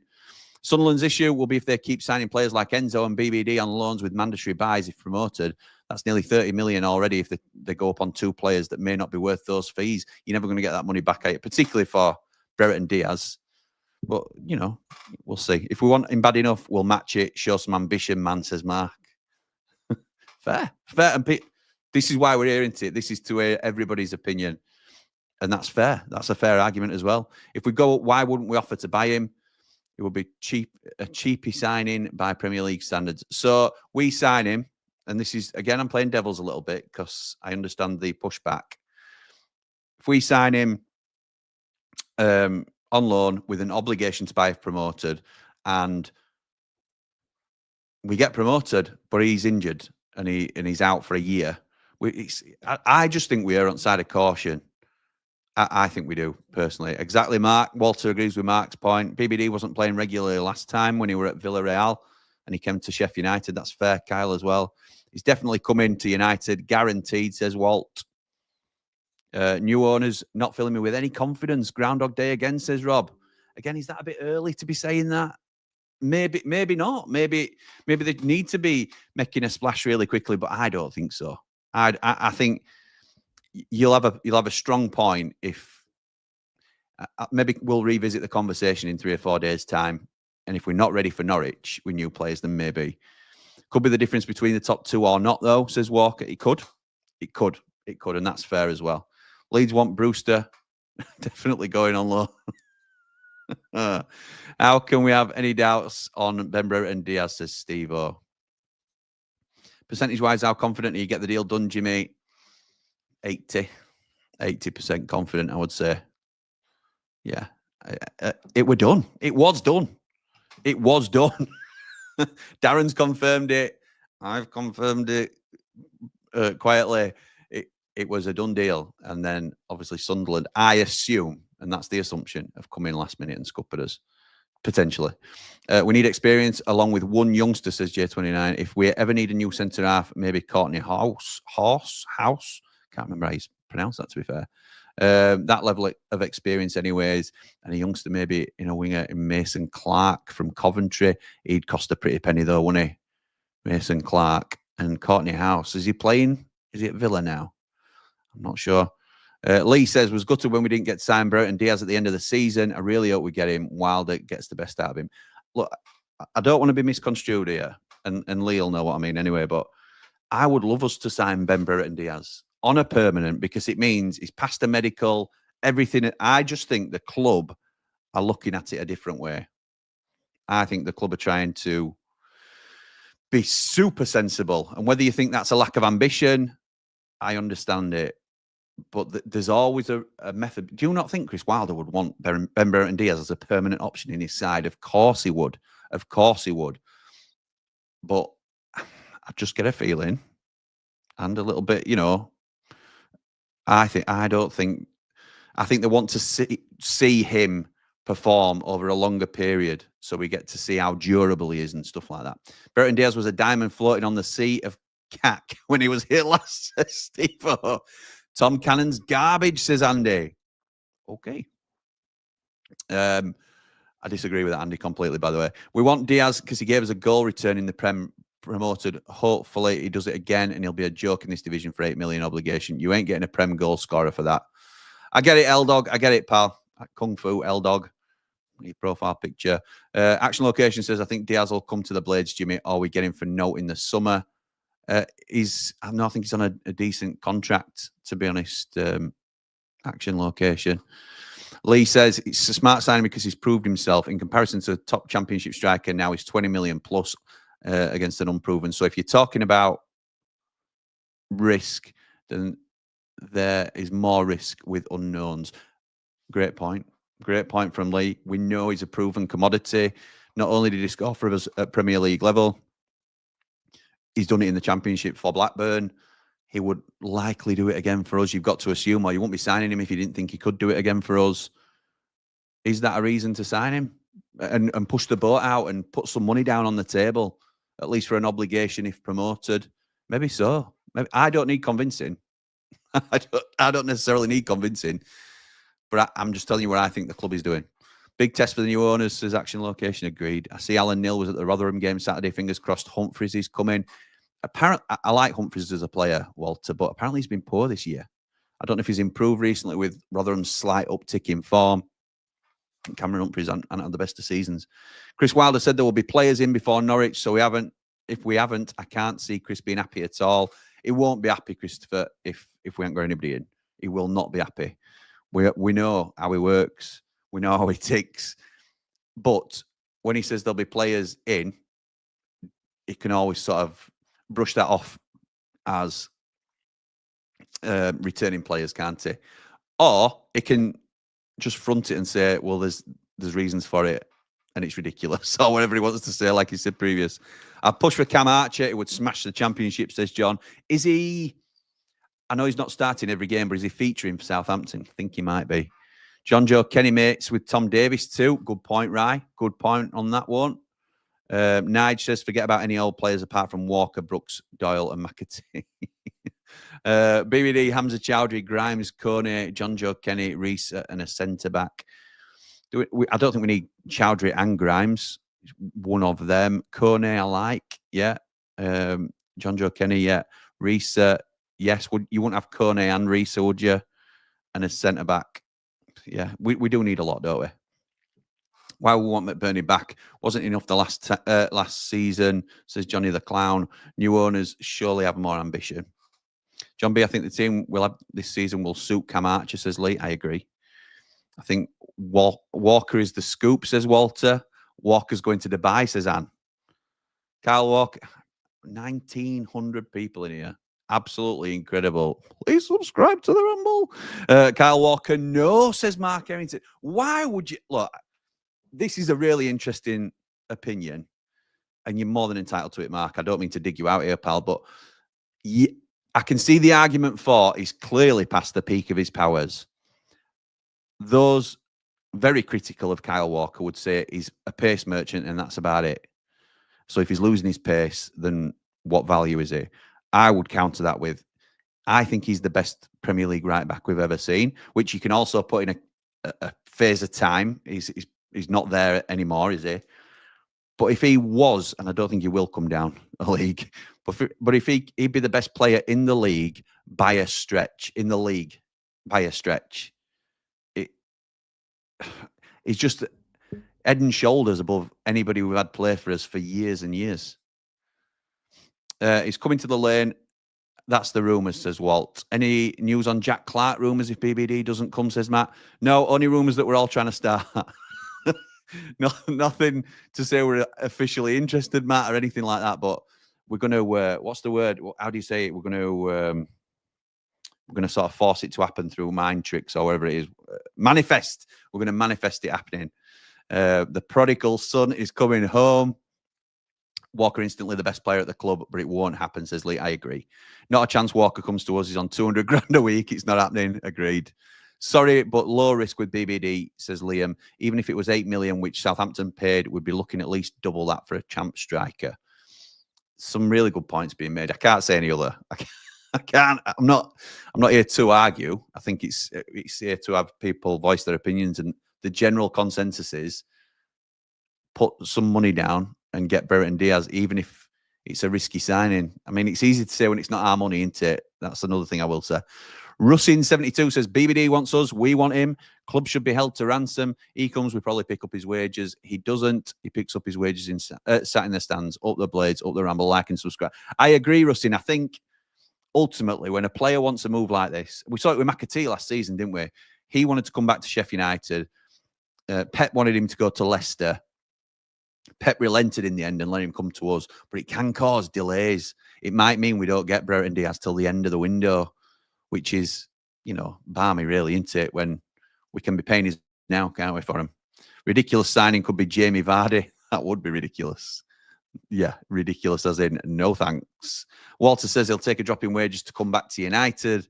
Sunderland's issue will be if they keep signing players like Enzo and BBD on loans with mandatory buys if promoted. That's nearly 30 million already if they go up on 2 players that may not be worth those fees. You're never going to get that money back out, particularly for Brereton Diaz. But, we'll see. If we want him bad enough, we'll match it. Show some ambition, man, says Mark. Fair. And this is why we're here, isn't it? This is to hear everybody's opinion. And that's fair. That's a fair argument as well. If we go, why wouldn't we offer to buy him? It would be a cheapy signing by Premier League standards. So we sign him. And this is, again, I'm playing devil's a little bit because I understand the pushback. If we sign him on loan with an obligation to buy if promoted, and we get promoted, but he's injured and he's out for a year, I just think we are on side of caution. I think we do, personally. Exactly, Mark. Walter agrees with Mark's point. BBD wasn't playing regularly last time when he were at Villarreal. and he came to Sheffield United. That's fair, Kyle, as well. He's definitely coming to United, guaranteed, says Walt. New owners not filling me with any confidence. Groundhog Day again, says Rob. Again, is that a bit early to be saying that? Maybe not. Maybe they need to be making a splash really quickly, but I don't think so. I think you'll have a strong point if maybe we'll revisit the conversation in 3 or 4 days' time, and if we're not ready for Norwich with new players, then maybe could be the difference between the top 2 or not, though, says Walker. It could, and that's fair as well. Leeds want Brewster, definitely going on low. How can we have any doubts on Brereton Diaz, says Steve-O. Percentage-wise, how confident are you get the deal done, Jimmy? 80% confident, I would say. Yeah. It were done. It was done. Darren's confirmed it. I've confirmed it quietly. It was a done deal. And then, obviously, Sunderland, I assume, and that's the assumption, have come in last minute and scuppered us, potentially. We need experience along with one youngster, says J29. If we ever need a new centre-half, maybe Courtney House. Can't remember how you pronounce that, to be fair. That level of experience anyways, and a youngster maybe in a winger in Mason Clark from Coventry. He'd cost a pretty penny, though, wouldn't he? Mason Clark and Courtney House. Is he playing? Is he at Villa now? I'm not sure. Lee says, was gutted when we didn't get signed Brereton Diaz at the end of the season. I really hope we get him. Wilder gets the best out of him. Look, I don't want to be misconstrued here, and Lee will know what I mean anyway, but I would love us to sign Brereton Diaz on a permanent, because it means he's passed a medical, everything. I just think the club are looking at it a different way. I think the club are trying to be super sensible. And whether you think that's a lack of ambition, I understand it. But there's always a method. Do you not think Chris Wilder would want Brereton Diaz as a permanent option in his side? Of course he would. But I just get a feeling, and a little bit, I think they want to see him perform over a longer period, so we get to see how durable he is and stuff like that. Brereton Diaz was a diamond floating on the sea of cack when he was here last, says Steve-O. Tom Cannon's garbage, says Andy. Okay. I disagree with that, Andy, completely, by the way. We want Diaz because he gave us a goal return in the Prem promoted. Hopefully he does it again and he'll be a joke in this division for 8 million obligation. You ain't getting a Prem goal scorer for that. I get it, L-Dog. I get it, pal. Kung Fu, L-Dog. Your profile picture. Action Location says, I think Diaz will come to the Blades, Jimmy, or we get him for note in the summer. I think he's on a decent contract, to be honest. Action Location. Lee says it's a smart signing because he's proved himself in comparison to a top championship striker. Now he's 20 million plus against an unproven. So if you're talking about risk, then there is more risk with unknowns. Great point. Great point from Lee. We know he's a proven commodity. Not only did he score for us at Premier League level, he's done it in the Championship for Blackburn. He would likely do it again for us. You've got to assume, or you won't be signing him if you didn't think he could do it again for us. Is that a reason to sign him and push the boat out and put some money down on the table, at least for an obligation if promoted? Maybe so. Maybe. I don't need convincing. I don't necessarily need convincing, but I'm just telling you what I think the club is doing. Big test for the new owners, says Action Location. Agreed. I see Alan Neil was at the Rotherham game Saturday. Fingers crossed Humphries is coming. Apparently, I like Humphries as a player, Walter, but apparently he's been poor this year. I don't know if he's improved recently with Rotherham's slight uptick in form. Cameron Humphries hasn't had the best of seasons. Chris Wilder said there will be players in before Norwich, so if we haven't, I can't see Chris being happy at all. He won't be happy, Christopher, if we haven't got anybody in. He will not be happy. We know how he works. We know how he ticks. But when he says there'll be players in, he can always sort of brush that off as returning players, can't he? Or he can just front it and say, well, there's reasons for it and it's ridiculous, or whatever he wants to say, like he said previous. I'll push for Cam Archer. He would smash the Championship, says John. Is he... I know he's not starting every game, but is he featuring for Southampton? I think he might be. John Joe, Kenny mates with Tom Davis too. Good point, Rye. Good point on that one. Nige says, forget about any old players apart from Walker, Brooks, Doyle, and McAtee. BBD, Hamza Chowdhury, Grimes, Kone, John Joe Kenny, Reese, and a centre back. I don't think we need Chowdhury and Grimes. One of them. Kone, I like. Yeah. John Joe Kenny, yeah. Reese, yes. You wouldn't have Kone and Reese, would you? And a centre back. Yeah. We do need a lot, don't we? Why we want McBurney back wasn't enough the last season, says Johnny the Clown. New owners surely have more ambition. John B, I think the team will have this season will suit Cam Archer, says Lee. I agree. I think Walker is the scoop, says Walter. Walker's going to Dubai, says Anne. Kyle Walker, 1,900 people in here. Absolutely incredible. Please subscribe to the Ramble. Kyle Walker, no, says Mark Errington. Why would you... Look, this is a really interesting opinion, and you're more than entitled to it, Mark. I don't mean to dig you out here, pal, but I can see the argument for he's clearly past the peak of his powers. Those very critical of Kyle Walker would say he's a pace merchant and that's about it. So if he's losing his pace, then what value is he? I would counter that with, I think he's the best Premier League right back we've ever seen, which you can also put in a phase of time. He's not there anymore, is he? But if he was, and I don't think he will come down a league, but if he'd be the best player in the league by a stretch, he's just head and shoulders above anybody who had play for us for years and years. He's coming to the lane. That's the rumours, says Walt. Any news on Jack Clark rumours if BBD doesn't come, says Matt? No, only rumours that we're all trying to start. Nothing to say we're officially interested, Matt, or anything like that. But we're going to, what's the word? How do you say it? We're going to sort of force it to happen through mind tricks or whatever it is. Manifest. We're going to manifest it happening. The prodigal son is coming home. Walker instantly the best player at the club, but it won't happen, says Lee. I agree. Not a chance Walker comes to us. He's on 200 grand a week. It's not happening. Agreed. Sorry, but low risk with BBD, says Liam. Even if it was 8 million, which Southampton paid, we'd be looking at least double that for a champ striker. Some really good points being made. I can't say any other. I can't. I'm not here to argue. I think it's here to have people voice their opinions, and the general consensus is put some money down and get Brereton Diaz, even if it's a risky signing. I mean, it's easy to say when it's not our money, isn't it? That's another thing I will say. Russin72 says, BBD wants us. We want him. Club should be held to ransom. He comes, we probably pick up his wages. He doesn't. He picks up his wages sat in the stands, up the Blades, up the Ramble, like and subscribe. I agree, Russin. I think ultimately when a player wants a move like this, we saw it with McAtee last season, didn't we? He wanted to come back to Sheffield United. Pep wanted him to go to Leicester. Pep relented in the end and let him come to us, but it can cause delays. It might mean we don't get Brereton Diaz till the end of the window, which is, you know, balmy really, isn't it? When we can be paying his now, can't we, for him? Ridiculous signing could be Jamie Vardy. That would be ridiculous. Yeah, ridiculous as in no thanks. Walter says he'll take a drop in wages to come back to United.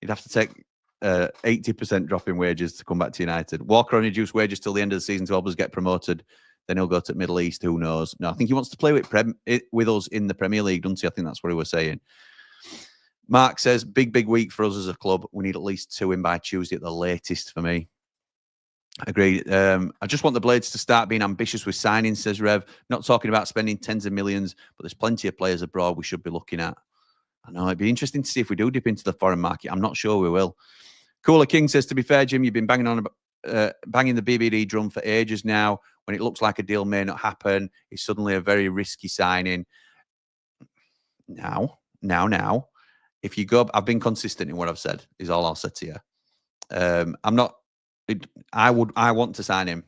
He'd have to take 80% drop in wages to come back to United. Walker only reduced wages till the end of the season to help us get promoted. Then he'll go to the Middle East. Who knows? No, I think he wants to play with us in the Premier League, doesn't he? I think that's what he was saying. Mark says, big week for us as a club. We need at least 2 in by Tuesday at the latest for me. Agreed. I just want the Blades to start being ambitious with signings, says Rev. Not talking about spending tens of millions, but there's plenty of players abroad we should be looking at. I know, it'd be interesting to see if we do dip into the foreign market. I'm not sure we will. Cooler King says, to be fair, Jim, you've been banging the BBD drum for ages now. When it looks like a deal may not happen, it's suddenly a very risky signing. Now, if you go, I've been consistent in what I've said, is all I'll say to you. I want to sign him,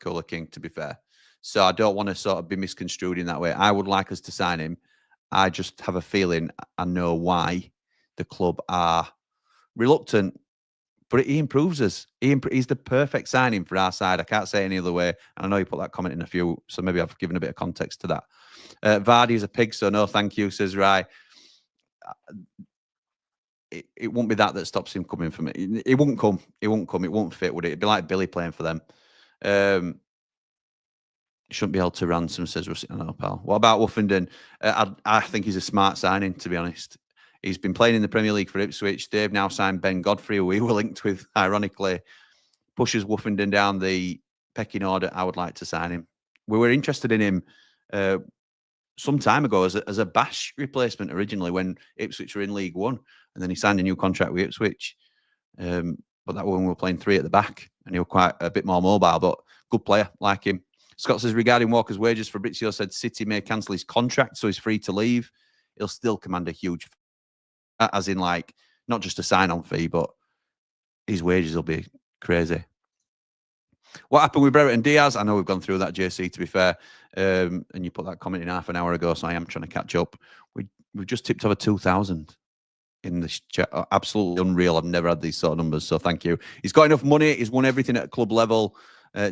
Cooler King, to be fair. So I don't want to sort of be misconstrued in that way. I would like us to sign him. I just have a feeling I know why the club are reluctant. But he improves us. He's the perfect signing for our side. I can't say it any other way. And I know you put that comment in a few, so maybe I've given a bit of context to that. Vardy is a pig, so no thank you, says Rai. It won't be that stops him coming for me. It won't come. It won't come. It won't fit, would it? It'd be like Billy playing for them. Shouldn't be held to ransom, says Rusty. I know, pal. What about Woofenden? I think he's a smart signing, to be honest. He's been playing in the Premier League for Ipswich. They've now signed Ben Godfrey, who we were linked with, ironically. Pushes Woofenden down the pecking order. I would like to sign him. We were interested in him some time ago as a Bash replacement originally when Ipswich were in League One. And then he signed a new contract with Ipswich. But that when we were playing 3 at the back and he was quite a bit more mobile, but good player, like him. Scott says, regarding Walker's wages, Fabrizio said City may cancel his contract, so he's free to leave. He'll still command a huge, as in like, not just a sign-on fee, but his wages will be crazy. What happened with Brereton Diaz? I know we've gone through that, JC, to be fair. And you put that comment in half an hour ago, so I am trying to catch up. We've just tipped over 2,000 in this chat. Absolutely unreal. I've never had these sort of numbers, so thank you. He's got enough money. He's won everything at club level.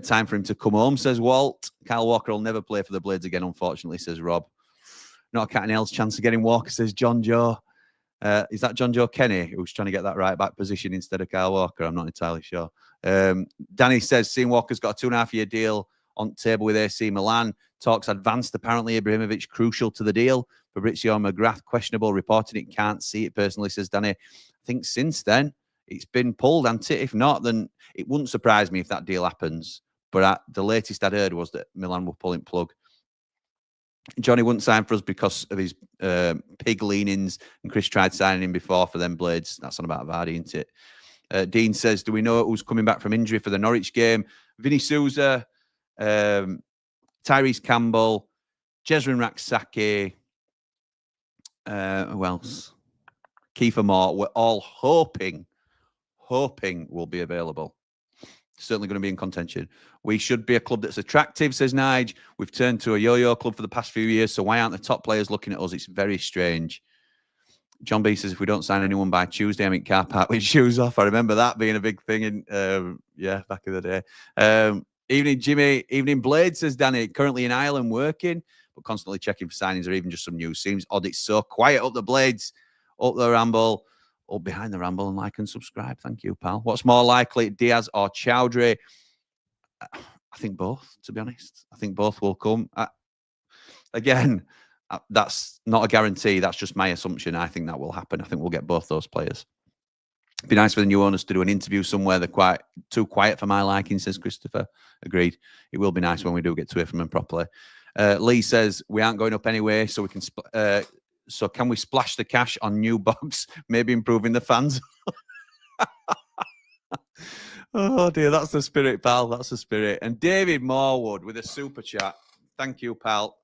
Time for him to come home, says Walt. Kyle Walker will never play for the Blades again, unfortunately, says Rob. Not a cat and else chance of getting Walker, says John Joe. Is that John Joe Kenny who's trying to get that right back position instead of Kyle Walker? I'm not entirely sure. Danny says, seeing Walker's got a 2.5-year deal on table with AC Milan. Talks advanced. Apparently, Ibrahimovic crucial to the deal. Fabrizio McGrath, questionable. Reporting it, can't see it personally, says Danny. I think since then, it's been pulled, and if not, then it wouldn't surprise me if that deal happens. But the latest I'd heard was that Milan were pulling plug. Johnny wouldn't sign for us because of his pig leanings, and Chris tried signing him before for them Blades. That's on about Vardy, isn't it? Dean says, do we know who's coming back from injury for the Norwich game? Vinny Souza, Tyrese Campbell, Jezrin Raksaki, who else? Kiefer Moore. We're all hoping will be available. Certainly going to be in contention. We should be a club that's attractive, says Nige. We've turned to a yo-yo club for the past few years, so why aren't the top players looking at us? It's very strange. John B says, if we don't sign anyone by Tuesday, I'm in car park with shoes off. I remember that being a big thing in, back in the day. Evening, Jimmy. Evening, Blade, says Danny. Currently in Ireland working, but constantly checking for signings or even just some news. Seems odd it's so quiet up the Blades, up the Ramble. Up behind the Ramble, and like and subscribe. Thank you, pal. What's more likely, Diaz or Chowdhury? I think both, to be honest. I think both will come. Again, that's not a guarantee. That's just my assumption. I think that will happen. I think we'll get both those players. It'd be nice for the new owners to do an interview somewhere. They're quite too quiet for my liking, says Christopher. Agreed. It will be nice when we do get to hear from them properly. Lee says, we aren't going up anyway, so we can... So can we splash the cash on new box, maybe improving the fans? Oh, dear, that's the spirit, pal. That's the spirit. And David Morwood with a super chat. Thank you, pal.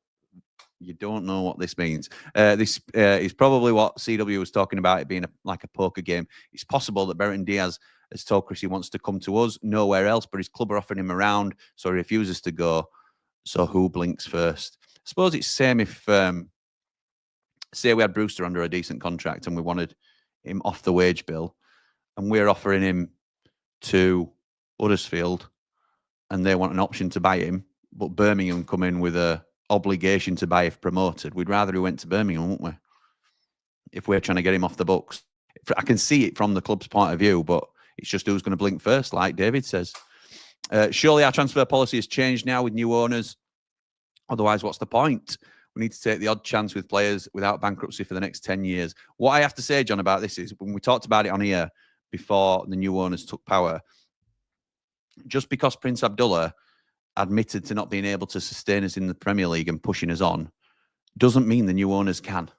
You don't know what this means. This is probably what CW was talking about, it being like a poker game. It's possible that Brereton Diaz has told Chris he wants to come to us, nowhere else, but his club are offering him around, so he refuses to go. So who blinks first? I suppose it's the same if... say we had Brewster under a decent contract and we wanted him off the wage bill and we're offering him to Huddersfield and they want an option to buy him, but Birmingham come in with a obligation to buy if promoted. We'd rather he went to Birmingham, wouldn't we? If we're trying to get him off the books. I can see it from the club's point of view, but it's just who's going to blink first, like David says. Surely our transfer policy has changed now with new owners. Otherwise, what's the point? We need to take the odd chance with players without bankruptcy for the next 10 years. What I have to say, John, about this is when we talked about it on here before the new owners took power, just because Prince Abdullah admitted to not being able to sustain us in the Premier League and pushing us on, doesn't mean the new owners can.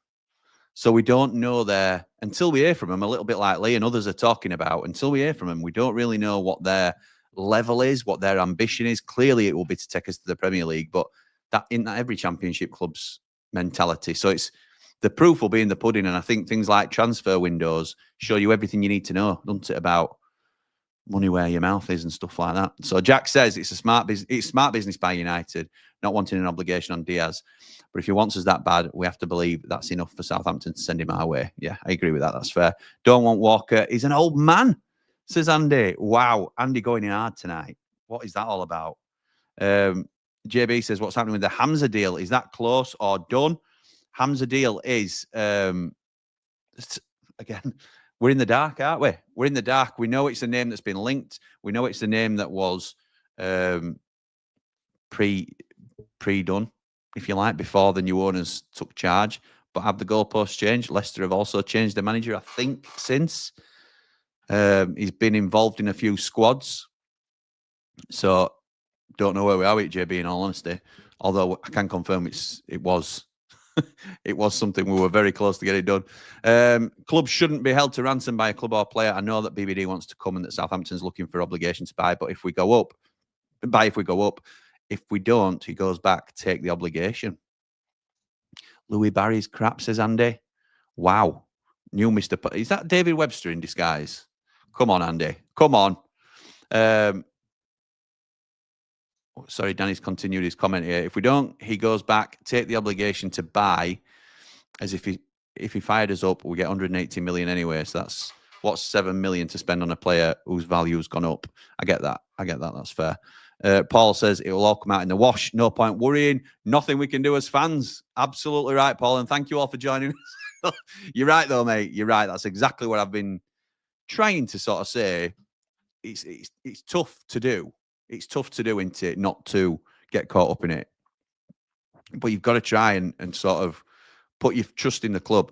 So we don't know there, until we hear from them, a little bit like Lee and others are talking about, until we hear from them, we don't really know what their level is, what their ambition is. Clearly, it will be to take us to the Premier League, but that in that every championship club's mentality. So it's the proof will be in the pudding. And I think things like transfer windows show you everything you need to know, doesn't it, about money where your mouth is and stuff like that. So Jack says it's smart business by United, not wanting an obligation on Diaz. But if he wants us that bad, we have to believe that's enough for Southampton to send him our way. Yeah, I agree with that. That's fair. Don't want Walker. He's an old man, says Andy. Wow, Andy going in hard tonight. What is that all about? JB says, what's happening with the Hamza deal? Is that close or done? Hamza deal is, again, we're in the dark, aren't we? We're in the dark. We know it's a name that's been linked. We know it's a name that was pre-done, if you like, before the new owners took charge. But have the goalposts changed? Leicester have also changed their manager, I think, since. He's been involved in a few squads. So don't know where we are with JB, in all honesty. Although I can confirm it was it was something we were very close to get it done. Clubs shouldn't be held to ransom by a club or player. I know that BBD wants to come and that Southampton's looking for obligation to buy, but if we go up, if we don't, he goes back, take the obligation. Louis Barry's crap, says Andy. Wow. New Mr. Is that David Webster in disguise? Come on, Andy. Come on. Sorry, Danny's continued his comment here. If we don't, he goes back, take the obligation to buy, as if he fired us up, we get 180 million anyway. So that's what's 7 million to spend on a player whose value's gone up. I get that. That's fair. Paul says it will all come out in the wash. No point worrying. Nothing we can do as fans. Absolutely right, Paul. And thank you all for joining us. You're right, though, mate. You're right. That's exactly what I've been trying to sort of say. It's tough to do. It's tough to do, isn't it? Not to get caught up in it. But you've got to try and sort of put your trust in the club.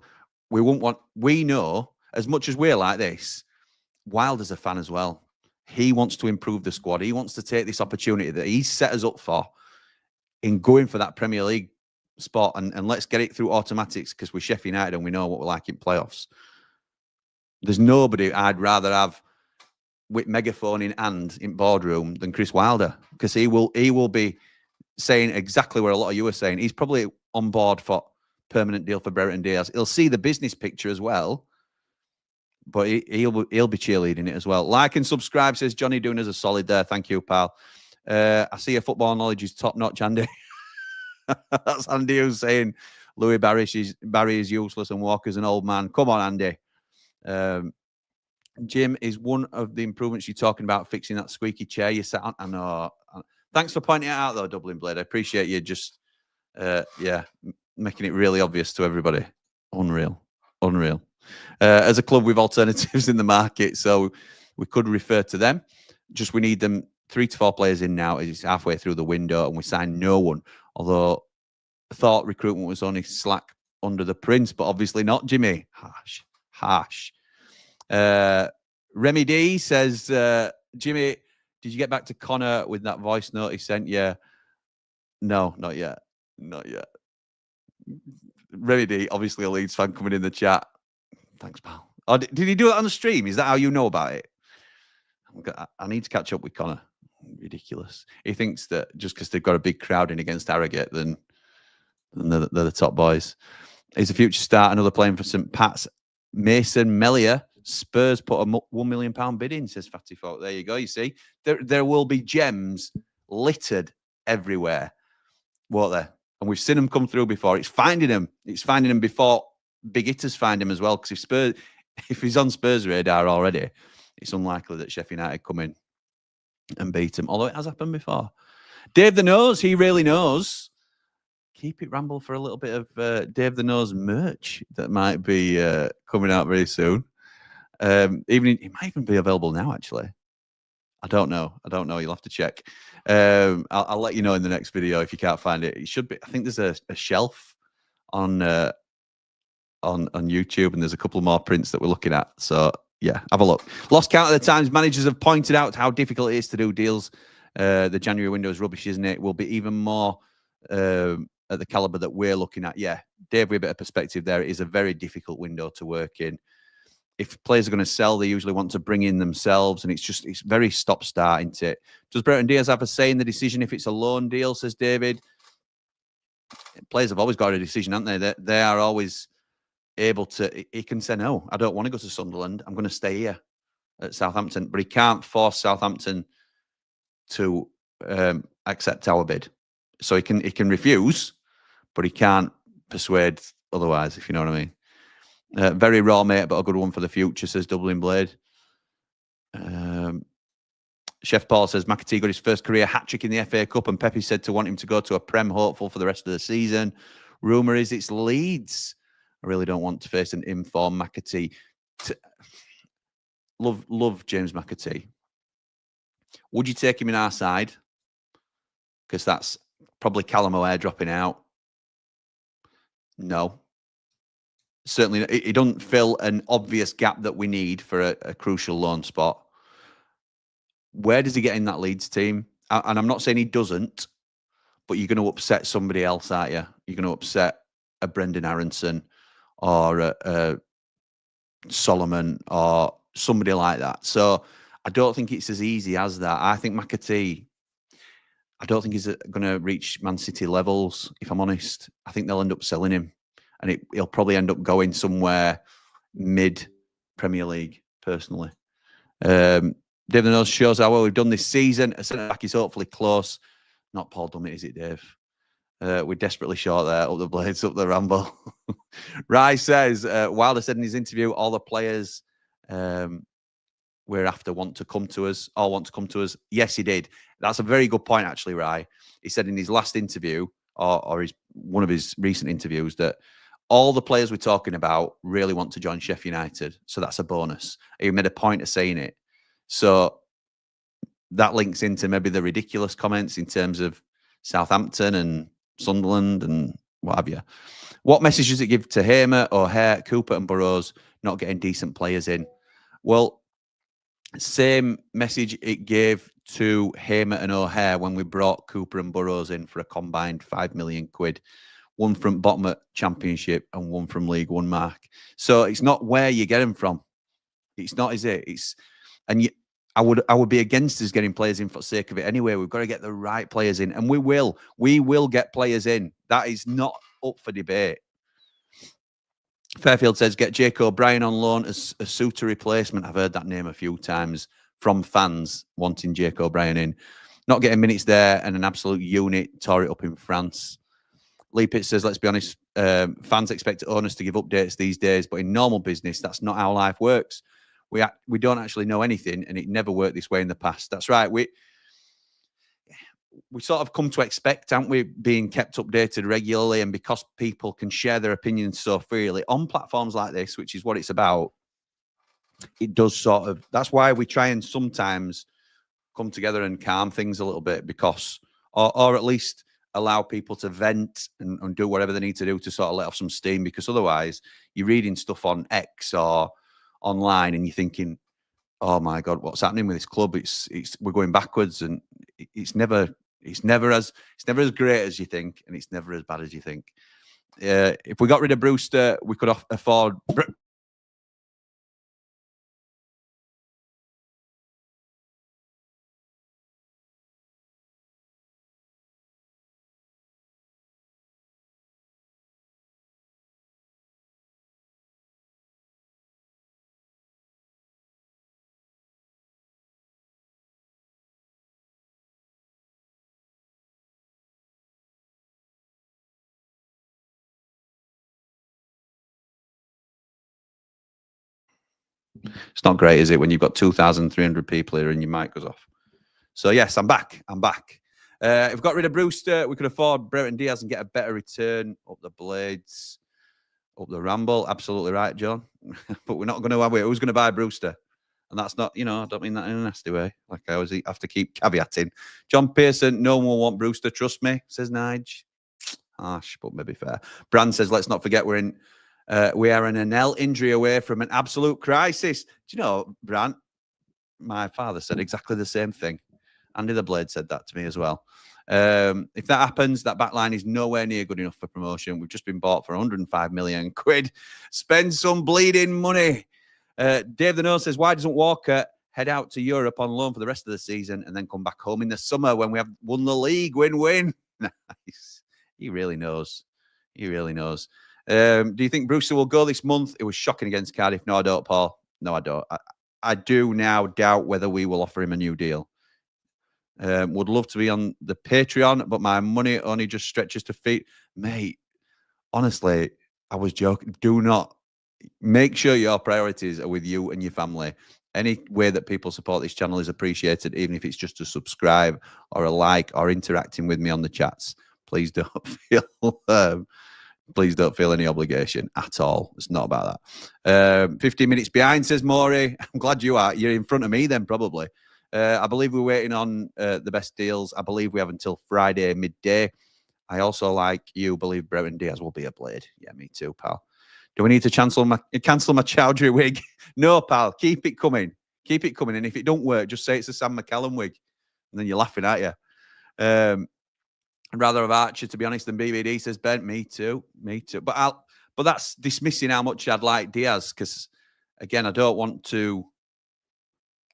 We know, as much as we're like this, Wilder's a fan as well. He wants to improve the squad. He wants to take this opportunity that he's set us up for in going for that Premier League spot. And let's get it through automatics, because we're Sheffield United and we know what we're like in playoffs. There's nobody I'd rather have with megaphone in hand in boardroom than Chris Wilder, because he will be saying exactly what a lot of you are saying. He's probably on board for permanent deal for Brereton Diaz. He'll see the business picture as well, but he'll be cheerleading it as well. Like and subscribe, says Johnny, doing us a solid there. Thank you, pal. I see your football knowledge is top notch, Andy. That's Andy who's saying Louis Barry is useless and Walker's an old man. Come on, Andy. Jim, is one of the improvements you're talking about fixing that squeaky chair you sat on? I know. Thanks for pointing it out, though, Dublin Blade. I appreciate you just, making it really obvious to everybody. Unreal. As a club, we've alternatives in the market, so we could refer to them. Just we need them 3 to 4 players in now. It's halfway through the window, and we signed no one. Although I thought recruitment was only slack under the Prince, but obviously not, Jimmy. Harsh. Remy D says, Jimmy, did you get back to Connor with that voice note he sent you? No, not yet. Remy D, obviously a Leeds fan coming in the chat. Thanks, pal. Oh, did he do it on the stream? Is that how you know about it? I need to catch up with Connor. Ridiculous. He thinks that just because they've got a big crowd in against Harrogate, then they're the top boys. He's a future star. Another playing for St. Pat's. Mason Melia. Spurs put a £1 million bid in, says Fatty Folk. There you go. You see, there will be gems littered everywhere, won't there? And we've seen them come through before. It's finding them before big hitters find him as well. Because if he's on Spurs' radar already, it's unlikely that Sheffield United come in and beat him. Although it has happened before. Dave the Nose, he really knows. Keep it Ramble for a little bit of Dave the Nose merch that might be coming out very soon. It might even be available now, actually. I don't know. You'll have to check. I'll let you know in the next video if you can't find it. It should be. I think there's a shelf on YouTube, and there's a couple more prints that we're looking at. So yeah, have a look. Lost count of the times managers have pointed out how difficult it is to do deals. The January window is rubbish, isn't it? Will be even more at the caliber that we're looking at. Yeah, Dave, with a bit of perspective there. It is a very difficult window to work in. If players are going to sell, they usually want to bring in themselves, and it's very stop-start, isn't it? Does Brereton Diaz have a say in the decision if it's a loan deal, says David? Players have always got a decision, haven't they? They are always able to... He can say, no, I don't want to go to Sunderland. I'm going to stay here at Southampton. But he can't force Southampton to accept our bid. So he can refuse, but he can't persuade otherwise, if you know what I mean. Very raw, mate, but a good one for the future, says Dublin Blade. Chef Paul says McAtee got his first career hat-trick in the FA Cup, and Pepe said to want him to go to a Prem hopeful for the rest of the season. Rumour is it's Leeds. I really don't want to face an informed McAtee. Love James McAtee. Would you take him in our side? Because that's Probably Callum O'Hare dropping out. No. Certainly, it doesn't fill an obvious gap that we need for a crucial loan spot. Where does he get in that Leeds team? And I'm not saying he doesn't, but you're going to upset somebody else, aren't you? You're going to upset a Brendan Aronson or a Solomon or somebody like that. So I don't think it's as easy as that. I think McAtee, I don't think he's going to reach Man City levels, if I'm honest. I think they'll end up selling him. And he'll probably end up going somewhere mid-Premier League, personally. David Knows shows how well we've done this season. A centre-back is hopefully close. Not Paul Dummett, is it, Dave? We're desperately short there. Up the Blades, up the Ramble. Rye says, Wilder said in his interview, all the players we're after want to come to us. All want to come to us. Yes, he did. That's a very good point, actually, Rye. He said in his last interview, or one of his recent interviews, that all the players we're talking about really want to join Sheffield United. So that's a bonus. He made a point of saying it. So that links into maybe the ridiculous comments in terms of Southampton and Sunderland and what have you. What message does it give to Hamer, O'Hare, Cooper and Burrows not getting decent players in? Well, same message it gave to Hamer and O'Hare when we brought Cooper and Burrows in for a combined £5 million. One from bottom at Championship and one from League One mark. So it's not where you get them from. It's not, is it? I would be against us getting players in for the sake of it anyway. We've got to get the right players in, and we will. We will get players in. That is not up for debate. Fairfield says, get Jake O'Brien on loan as a Suter replacement. I've heard that name a few times from fans wanting Jake O'Brien in. Not getting minutes there, and an absolute unit. Tore it up in France. Lee Pitt says, let's be honest, fans expect owners to give updates these days, but in normal business, that's not how life works. We don't actually know anything, and it never worked this way in the past. That's right. We sort of come to expect, haven't we, being kept updated regularly, and because people can share their opinions so freely on platforms like this, which is what it's about, it does sort of, that's why we try and sometimes come together and calm things a little bit, because, or at least allow people to vent and do whatever they need to do to sort of let off some steam, because otherwise you're reading stuff on X or online and you're thinking, oh my God, what's happening with this club? We're going backwards, and it's never as great as you think, and it's never as bad as you think. If we got rid of Brewster, we could afford. It's not great, is it, when you've got 2,300 people here and your mic goes off? So yes, I'm back. If we got rid of Brewster, we could afford Brereton Diaz and get a better return. Up the Blades, up the Ramble. Absolutely right, John. But we're not going to have it. Who's going to buy Brewster? And that's not, I don't mean that in a nasty way. Like I always have to keep caveating. John Pearson, no one will want Brewster, trust me, says Nige. Harsh, but maybe fair. Brand says, let's not forget we are an NL injury away from an absolute crisis. Do you know, Brand, my father said exactly the same thing. Andy the Blade said that to me as well. If that happens, that back line is nowhere near good enough for promotion. We've just been bought for 105 million quid. Spend some bleeding money. Dave the Nose says, why doesn't Walker head out to Europe on loan for the rest of the season and then come back home in the summer when we have won the league? Win-win. Nice. He really knows. He really knows. Do you think Brewster will go this month? It was shocking against Cardiff. No, I don't, Paul. No, I don't. I do now doubt whether we will offer him a new deal. Would love to be on the Patreon, but my money only just stretches to feet. Mate, honestly, I was joking. Do not. Make sure your priorities are with you and your family. Any way that people support this channel is appreciated, even if it's just to subscribe or a like or interacting with me on the chats. Please don't feel... Please don't feel any obligation at all. It's not about that. 15 minutes behind, says Maury. I'm glad you are. You're in front of me then, probably. I believe we're waiting on the best deals. I believe we have until Friday midday. I also, like you, believe Brereton Diaz will be a Blade. Yeah, me too, pal. Do we need to cancel my Chowdhury wig? No, pal. Keep it coming. Keep it coming. And if it don't work, just say it's a Sam McCallum wig. And then you're laughing at you. I'd rather have Archer, to be honest, than BBD, says Ben. Me too. Me too. But that's dismissing how much I'd like Diaz, because, again, I don't want you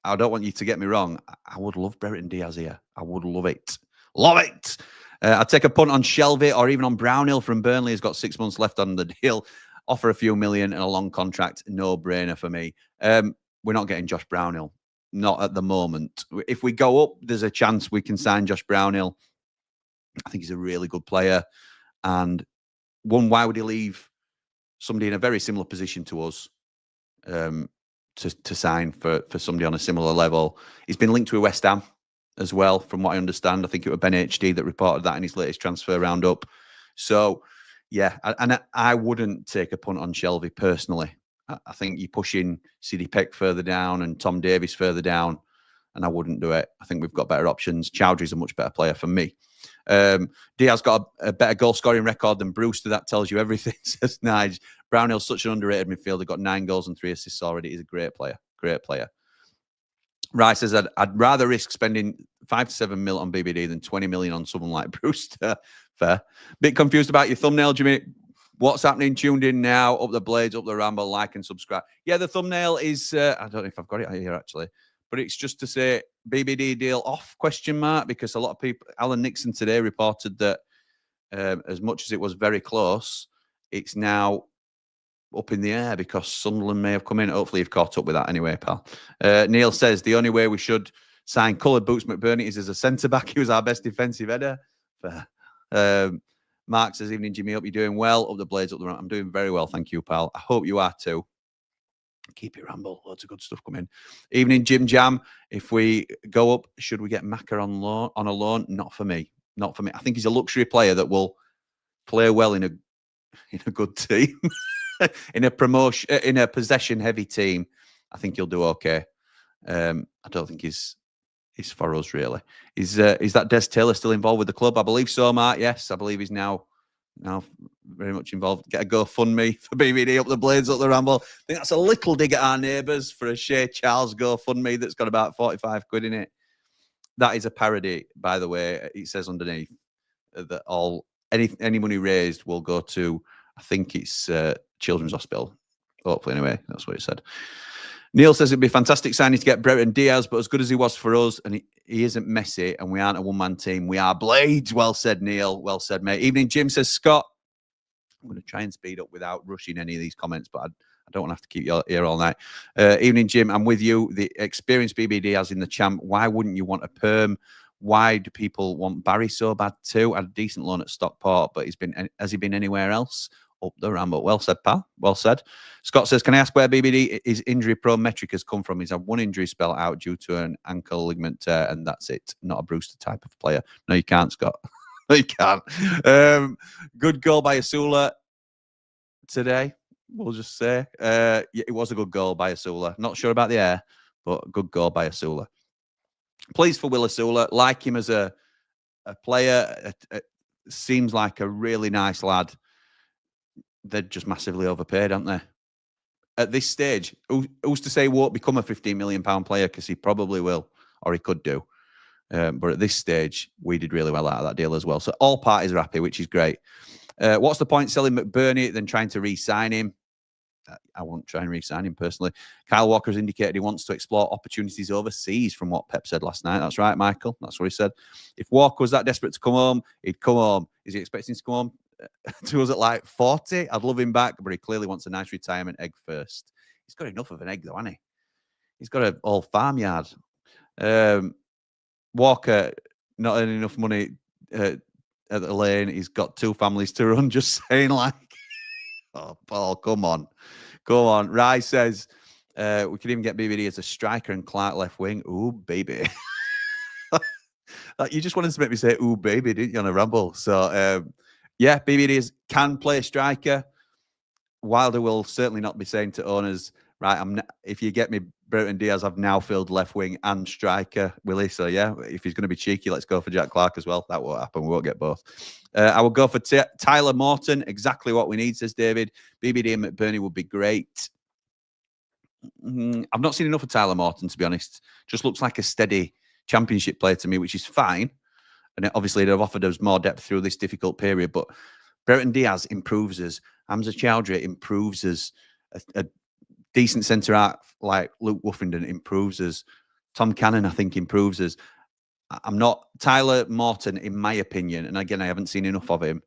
to get me wrong. I would love Brereton Diaz here. I would love it. Love it. I'd take a punt on Shelby or even on Brownhill from Burnley. He's got 6 months left on the deal. Offer a few million and a long contract. No brainer for me. We're not getting Josh Brownhill. Not at the moment. If we go up, there's a chance we can sign Josh Brownhill. I think he's a really good player. And why would he leave somebody in a very similar position to us to sign for somebody on a similar level? He's been linked to West Ham as well, from what I understand. I think it was Ben HD that reported that in his latest transfer roundup. So, yeah, and I wouldn't take a punt on Shelby personally. I think you're pushing Sidney Peck further down and Tom Davies further down, and I wouldn't do it. I think we've got better options. Chowdhury's a much better player for me. Diaz got a better goal-scoring record than Brewster. That tells you everything, says Nige. Brownhill's such an underrated midfielder. Got 9 goals and 3 assists already. He's a great player. Great player. Rice says, I'd rather risk spending 5 to 7 mil on BBD than 20 million on someone like Brewster. Fair. Bit confused about your thumbnail, Jimmy. What's happening? Tuned in now. Up the Blades, up the Ramble. Like and subscribe. Yeah, the thumbnail is, I don't know if I've got it here, actually. But it's just to say BBD deal off, ? Because a lot of people, Alan Nixon today reported that as much as it was very close, it's now up in the air because Sunderland may have come in. Hopefully you've caught up with that anyway, pal. Neil says the only way we should sign coloured boots McBurney is as a centre-back. He was our best defensive header. Mark says, evening, Jimmy. Hope you're doing well. Up the Blades, up the Ramble. I'm doing very well. Thank you, pal. I hope you are too. Keep it Ramble. Loads of good stuff coming. Evening, Jim Jam. If we go up, should we get Macca on a loan? Not for me. Not for me. I think he's a luxury player that will play well in a good team. in a possession-heavy team. I think he'll do okay. I don't think he's for us, really. Is that Des Taylor still involved with the club? I believe so, Mark. Yes, I believe he's now very much involved. Get a GoFundMe for BBD, up the Blades, up the Ramble. I think that's a little dig at our neighbours for a Shea Charles GoFundMe that's got about 45 quid in it. That is a parody, by the way. It says underneath that any money raised will go to, I think it's Children's Hospital. Hopefully, anyway, that's what it said. Neil says it'd be fantastic signing to get Brereton Diaz, but as good as he was for us, and he isn't Messi, and we aren't a one-man team, we are Blades. Well said, Neil. Well said, mate. Evening, Jim, says Scott. I'm going to try and speed up without rushing any of these comments, but I don't want to have to keep you here all night. Evening, Jim. I'm with you. The experience BBD has in the champ. Why wouldn't you want a perm? Why do people want Barry so bad too? Had a decent loan at Stockport, but has he been anywhere else? Up the Ramble. Well said, pal. Well said. Scott says, can I ask where BBD is injury-prone metric has come from? He's had one injury spell out due to an ankle ligament tear, and that's it. Not a Brewster type of player. No, you can't, Scott. No, you can't. Good goal by Asula today, we'll just say. Yeah, it was a good goal by Asula. Not sure about the air, but good goal by Asula. Pleased for Will Asula. Like him as a player. Seems like a really nice lad. They're just massively overpaid, aren't they? At this stage, who's to say he won't become a £15 million player? Because he probably will, or he could do. But at this stage, we did really well out of that deal as well. So all parties are happy, which is great. What's the point selling McBurney than trying to re-sign him? I won't try and re-sign him personally. Kyle Walker's indicated he wants to explore opportunities overseas from what Pep said last night. That's right, Michael. That's what he said. If Walker was that desperate to come home, he'd come home. Is he expecting to come home to us at like 40? I'd love him back, but he clearly wants a nice retirement egg first. He's got enough of an egg, though, hasn't he? He's got an old farmyard. Walker, not earning enough money at the lane. He's got 2 families to run. Just saying, like, oh, Paul, come on. Go on. Rice says, we could even get BBD as a striker and Clark left wing. Ooh, baby. You just wanted to make me say, ooh, baby, didn't you, on a Ramble? So, yeah, BBD can play striker. Wilder will certainly not be saying to owners, right, if you get me Brereton Diaz have now filled left wing and striker, Willie. So, yeah, if he's going to be cheeky, let's go for Jack Clark as well. That won't happen. We won't get both. I would go for Tyler Morton. Exactly what we need, says David. BBD and McBurney would be great. I've not seen enough of Tyler Morton, to be honest. Just looks like a steady championship player to me, which is fine. And obviously, they've offered us more depth through this difficult period. But Brereton Diaz improves us. Hamza Chowdhury improves us. A decent centre-half like Luke Woofenden improves us. Tom Cannon, I think, improves us. I'm not... Tyler Morton, in my opinion, and again, I haven't seen enough of him,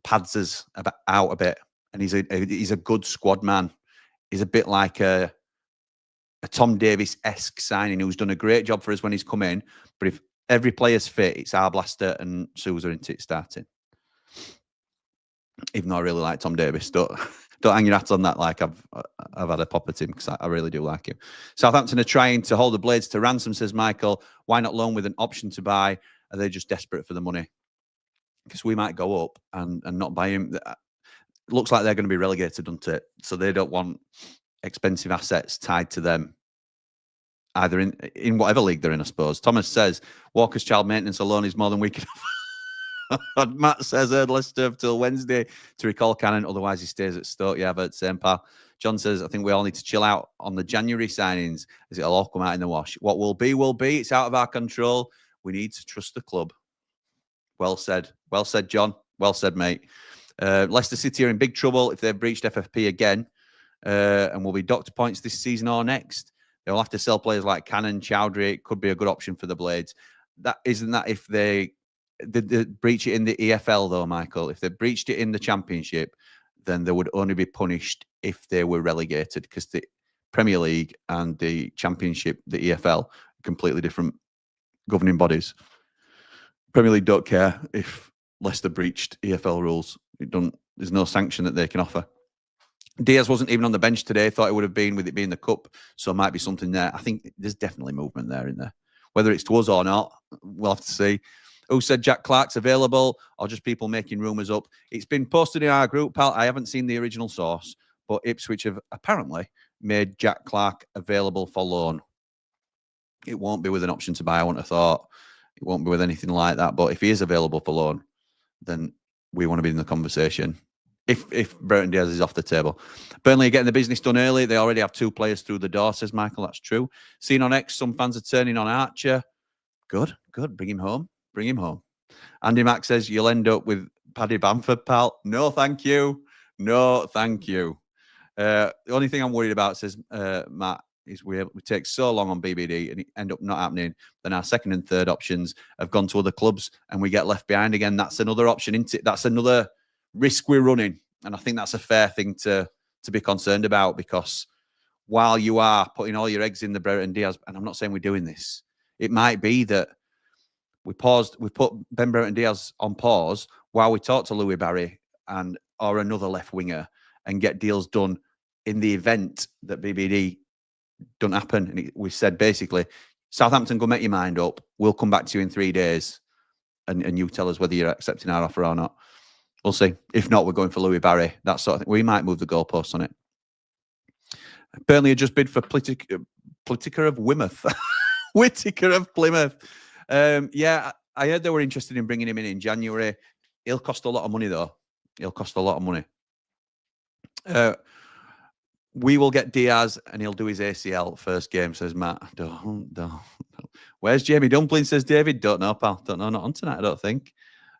pads us out a bit. And he's a good squad man. He's a bit like a Tom Davis-esque signing who's done a great job for us when he's come in. But if every player's fit, it's Arblaster and Sousa into it starting. Even though I really like Tom Davis, don't hang your hat on that. Like I've had a pop at him because I really do like him. Southampton are trying to hold the Blades to ransom, says Michael. Why not loan with an option to buy? Are they just desperate for the money? Because we might go up and not buy him. It looks like they're going to be relegated, doesn't it? So they don't want expensive assets tied to them, either in whatever league they're in, I suppose. Thomas says Walker's child maintenance alone is more than we can offer. Matt says Leicester have till Wednesday to recall Cannon, otherwise he stays at Stoke. Yeah, but same pal. John says, I think we all need to chill out on the January signings as it'll all come out in the wash. What will be, will be. It's out of our control. We need to trust the club. Well said. Well said, John. Well said, mate. Leicester City are in big trouble if they've breached FFP again and will be docked points this season or next. They'll have to sell players like Cannon, Chowdhury. It could be a good option for the Blades. Isn't that if they breach it in the EFL, though, Michael? If they breached it in the Championship, then they would only be punished if they were relegated, because the Premier League and the Championship, the EFL, are completely different governing bodies. Premier League don't care if Leicester breached EFL rules. There's no sanction that they can offer. Diaz wasn't even on the bench today. Thought it would have been with it being the cup, so it might be something there. I think there's definitely movement there in there. Whether it's to us or not, we'll have to see. Who said Jack Clark's available, or just people making rumours up? It's been posted in our group, pal. I haven't seen the original source, but Ipswich have apparently made Jack Clark available for loan. It won't be with an option to buy, I wouldn't have thought. It won't be with anything like that. But if he is available for loan, then we want to be in the conversation. If Brereton Diaz is off the table. Burnley are getting the business done early. They already have 2 players through the door, says Michael. That's true. Seen on X, some fans are turning on Archer. Good. Bring him home. Bring him home. Andy Mack says you'll end up with Paddy Bamford, pal. No, thank you. No, thank you. The only thing I'm worried about, says Matt, is we take so long on BBD and it end up not happening. Then our second and third options have gone to other clubs and we get left behind again. That's another option, isn't it? That's another risk we're running. And I think that's a fair thing to be concerned about, because while you are putting all your eggs in the Brereton Diaz, and I'm not saying we're doing this, it might be that we put Ben Brereton Diaz on pause while we talk to Louis Barry or another left winger and get deals done in the event that BBD don't happen. And we said basically, Southampton, go make your mind up. We'll come back to you in 3 days and you tell us whether you're accepting our offer or not. We'll see. If not, we're going for Louis Barry. That sort of thing. We might move the goalposts on it. Burnley had just bid for Whittaker of Weymouth. Whittaker of Plymouth. Yeah, I heard they were interested in bringing him in January. He'll cost a lot of money, though. He'll cost a lot of money. We will get Diaz, and he'll do his ACL first game, says Matt. Don't. Where's Jamie Dumpling, says David? Don't know, pal. Don't know. Not on tonight, I don't think.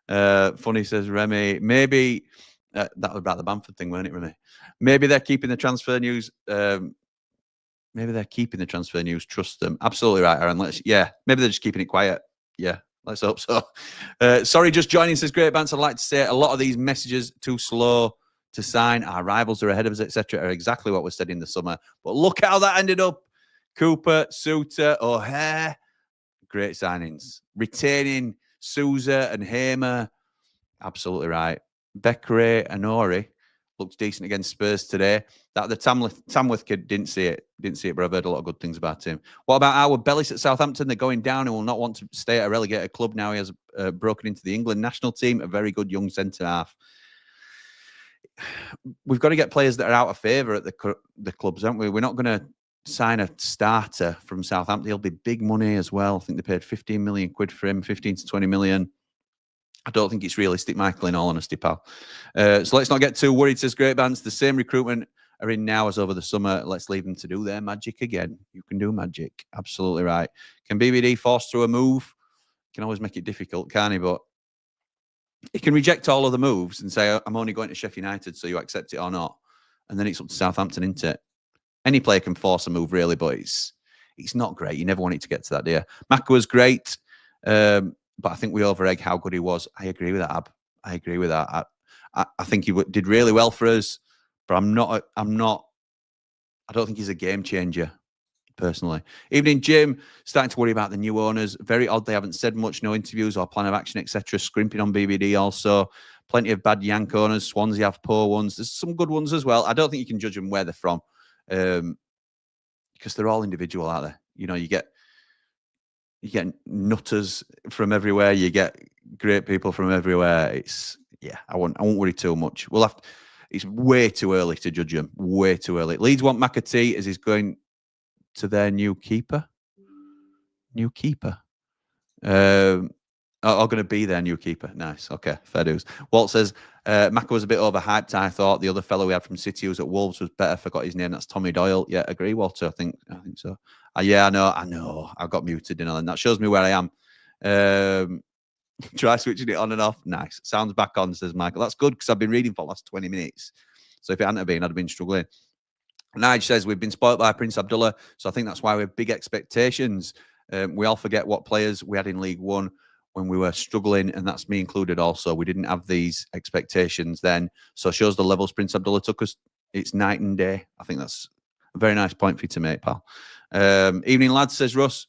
Funny, says Remy. Maybe that was about the Bamford thing, weren't it, Remy? Maybe they're keeping the transfer news. Maybe they're keeping the transfer news. Trust them. Absolutely right, Aaron. Maybe they're just keeping it quiet. Yeah, let's hope so. Sorry, just joining, says Great Bants. I'd like to say a lot of these messages too slow to sign. Our rivals are ahead of us, etc. are exactly what was said in the summer. But look how that ended up. Cooper, Suter, O'Hare. Great signings. Retaining Sousa and Hamer. Absolutely right. Beckeray and Ori looked decent against Spurs today. That the Tamworth kid didn't see it, but I've heard a lot of good things about him. What about our Bellis at Southampton? They're going down and will not want to stay at a relegated club now. He has broken into the England national team, a very good young centre-half. We've got to get players that are out of favour at the clubs, aren't we? We're not going to sign a starter from Southampton. He'll be big money as well. I think they paid 15 million quid for him, 15 to 20 million. I don't think it's realistic, Michael, in all honesty, pal. So let's not get too worried, says Great Bands. The same recruitment are in now as over the summer. Let's leave them to do their magic again. You can do magic. Absolutely right. Can BBD force through a move? Can always make it difficult, can't he? But he can reject all of the moves and say, I'm only going to Sheffield United, so you accept it or not. And then it's up to Southampton, isn't it? Any player can force a move, really, but it's not great. You never want it to get to that, do you? Maka was great, but I think we over-egg how good he was. I agree with that, Ab. I agree with that. I think he did really well for us, but I don't think he's a game changer, personally. Evening, Jim. Starting to worry about the new owners. Very odd they haven't said much, no interviews or plan of action, etc. Scrimping on BBD also. Plenty of bad Yank owners. Swansea have poor ones. There's some good ones as well. I don't think you can judge them where they're from, because they're all individual, aren't they? You know, you get nutters from everywhere. You get great people from everywhere. I won't worry too much. It's way too early to judge them. Way too early. Leeds want McAtee as he's going to their new keeper. Are going to be their new keeper. Nice. Okay, fair dues. Walt says, Maka was a bit overhyped, I thought. The other fellow we had from City who was at Wolves was better. Forgot his name. That's Tommy Doyle. Yeah, agree, Walter. I think so. Yeah, I know. I got muted, and that shows me where I am. Try switching it on and off. Nice. Sounds back on, says Michael. That's good, because I've been reading for the last 20 minutes. So if it hadn't been, I'd have been struggling. Nige says, we've been spoilt by Prince Abdullah, so I think that's why we have big expectations. We all forget what players we had in League One when we were struggling, and that's me included also. We didn't have these expectations then. So it shows the levels Prince Abdullah took us. It's night and day. I think that's a very nice point for you to make, pal. Evening, lads, says Russ.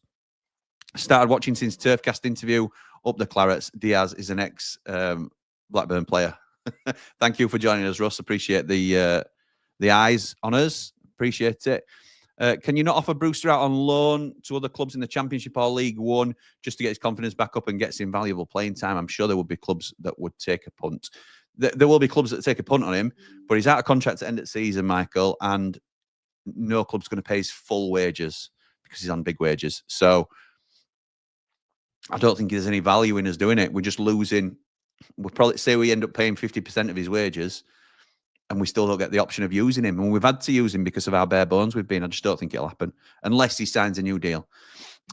Started watching since Turfcast interview. Up the Clarets. Diaz is an ex-Blackburn player. Thank you for joining us, Russ. Appreciate the eyes on us. Appreciate it. Can you not offer Brewster out on loan to other clubs in the Championship or League One just to get his confidence back up and get some valuable playing time? I'm sure there would be clubs that would take a punt. There will be clubs that take a punt on him, but he's out of contract to end of season, Michael, and no club's going to pay his full wages because he's on big wages. So I don't think there's any value in us doing it. We're just losing. We'll probably say we end up paying 50% of his wages, and we still don't get the option of using him. And we've had to use him because of how bare bones we've been. I just don't think it'll happen unless he signs a new deal.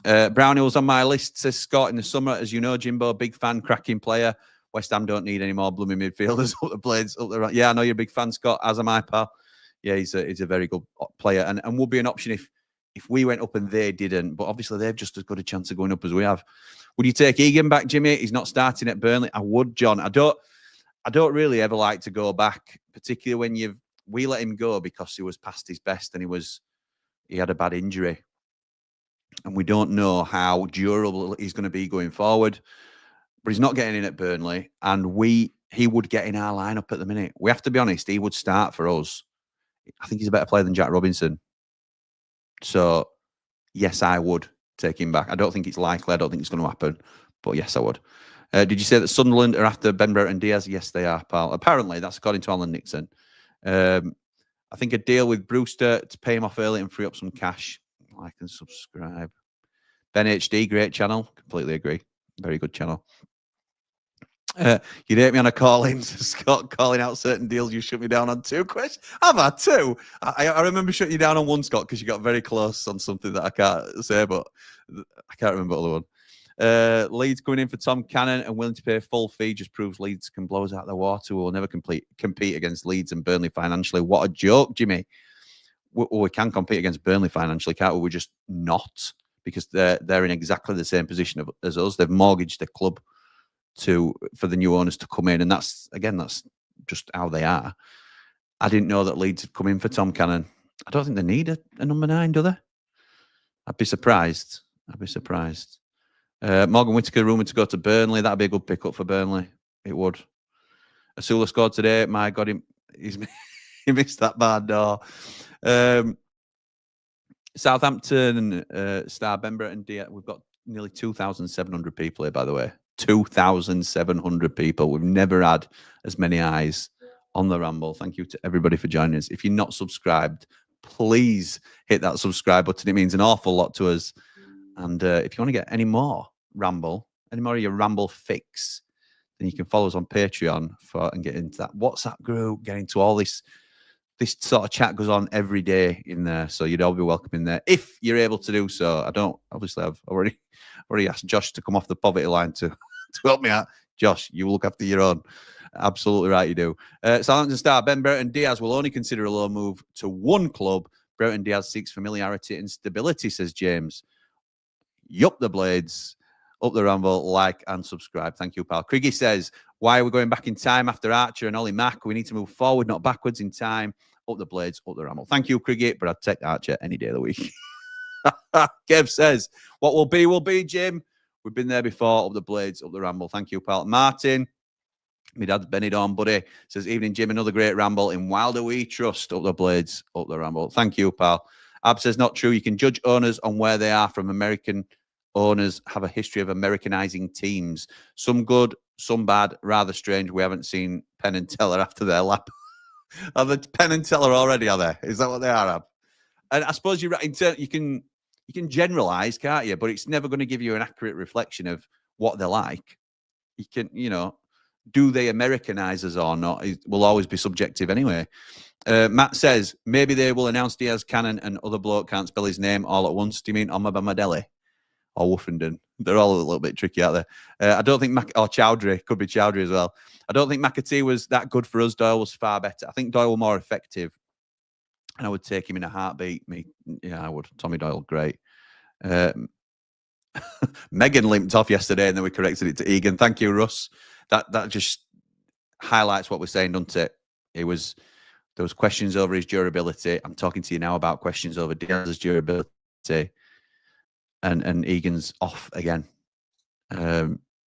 Brownhill's on my list, says Scott, in the summer. As you know, Jimbo, big fan, cracking player. West Ham don't need any more blooming midfielders up the Blades. Up the right. Yeah, I know you're a big fan, Scott, as am I, pal. Yeah, he's a very good player, and would be an option if we went up and they didn't. But obviously, they've just as good a chance of going up as we have. Would you take Egan back, Jimmy? He's not starting at Burnley. I would, John. I don't really ever like to go back, particularly when we let him go because he was past his best and he had a bad injury. And we don't know how durable he's going to be going forward. But he's not getting in at Burnley, and he would get in our lineup at the minute. We have to be honest, he would start for us. I think he's a better player than Jack Robinson. So, yes, I would take him back. I don't think it's likely. I don't think it's going to happen. But yes, I would. Did you say that Sunderland are after Brereton Diaz? Yes, they are, pal. Apparently, that's according to Alan Nixon. I think a deal with Brewster to pay him off early and free up some cash. Like and subscribe. Ben HD, great channel. Completely agree. Very good channel. You'd hate me on a call-in, Scott, calling out certain deals. You shut me down on 2 questions. I've had 2. I remember shutting you down on 1, Scott, because you got very close on something that I can't say, but I can't remember the other one. Leeds coming in for Tom Cannon and willing to pay a full fee just proves Leeds can blow us out of the water. We'll never compete against Leeds and Burnley financially. What a joke, Jimmy. We can compete against Burnley financially, can't we? We're just not, because they're in exactly the same position as us. They've mortgaged the club for the new owners to come in, and that's just how they are. I didn't know that Leeds had come in for Tom Cannon. I don't think they need a number 9, do they? I'd be surprised. Morgan Whittaker rumoured to go to Burnley. That'd be a good pickup for Burnley. It would. Asula scored today. My God, he missed that bad door. Southampton star Brereton Diaz. We've got nearly 2,700 people here, by the way. 2,700 people. We've never had as many eyes on the Ramble. Thank you to everybody for joining us. If you're not subscribed, please hit that subscribe button. It means an awful lot to us. And if you want to get any more Ramble, any more of your Ramble fix, then you can follow us on Patreon and get into that WhatsApp group, get into all this sort of chat goes on every day in there. So you'd all be welcome in there if you're able to do so. I've already asked Josh to come off the poverty line to help me out. Josh, you look after your own. Absolutely right, you do. Southampton star Ben Brereton Diaz will only consider a loan move to one club. Brereton Diaz seeks familiarity and stability, says James. Yup, the Blades. Up the Ramble, like and subscribe. Thank you, pal. Craigie says, why are we going back in time after Archer and Ollie Mack? We need to move forward, not backwards in time. Up the Blades, up the Ramble. Thank you, Craigie, but I'd take Archer any day of the week. Kev says, what will be, Jim. We've been there before. Up the Blades, up the Ramble. Thank you, pal. Martin, my dad's Benidorm buddy, says, evening, Jim. Another great Ramble. In Wilder we trust. Up the Blades, up the Ramble. Thank you, pal. Ab says, not true. You can judge owners on where they are from. American owners have a history of Americanizing teams. Some good, some bad. Rather strange. We haven't seen Penn and Teller after their lap. Are the Penn and Teller already, are they? Is that what they are, Ab? And I suppose you're right. You can generalize, can't you? But it's never going to give you an accurate reflection of what they're like. You can, do they Americanize us or not? It will always be subjective anyway. Matt says, maybe they will announce Diaz, Cannon, and other bloke can't spell his name all at once. Do you mean Omabamidele or Woofenden? They're all a little bit tricky out there. I don't think Chowdhury, could be Chowdhury as well. I don't think McAtee was that good for us. Doyle was far better. I think Doyle was more effective. And I would take him in a heartbeat. I would. Tommy Doyle, great. Megan limped off yesterday, and then we corrected it to Egan. Thank you, Russ. That just highlights what we're saying, doesn't it? There was questions over his durability. I'm talking to you now about questions over Diaz's durability, and Egan's off again,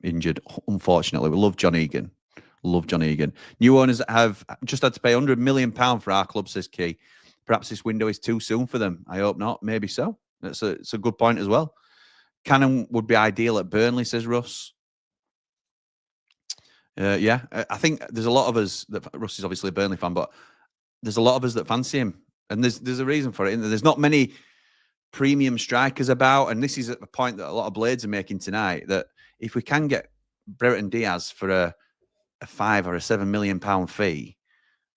injured. Unfortunately, we love John Egan. New owners have just had to pay £100 million for our club, says Key. Perhaps this window is too soon for them. I hope not. Maybe so. It's a good point as well. Cannon would be ideal at Burnley, says Russ. Yeah, I think there's a lot of us that Russ is obviously a Burnley fan, but there's a lot of us that fancy him, and there's a reason for it. There's not many premium strikers about, and this is a point that a lot of Blades are making tonight. That if we can get Brereton Diaz for a £5 or a £7 million fee,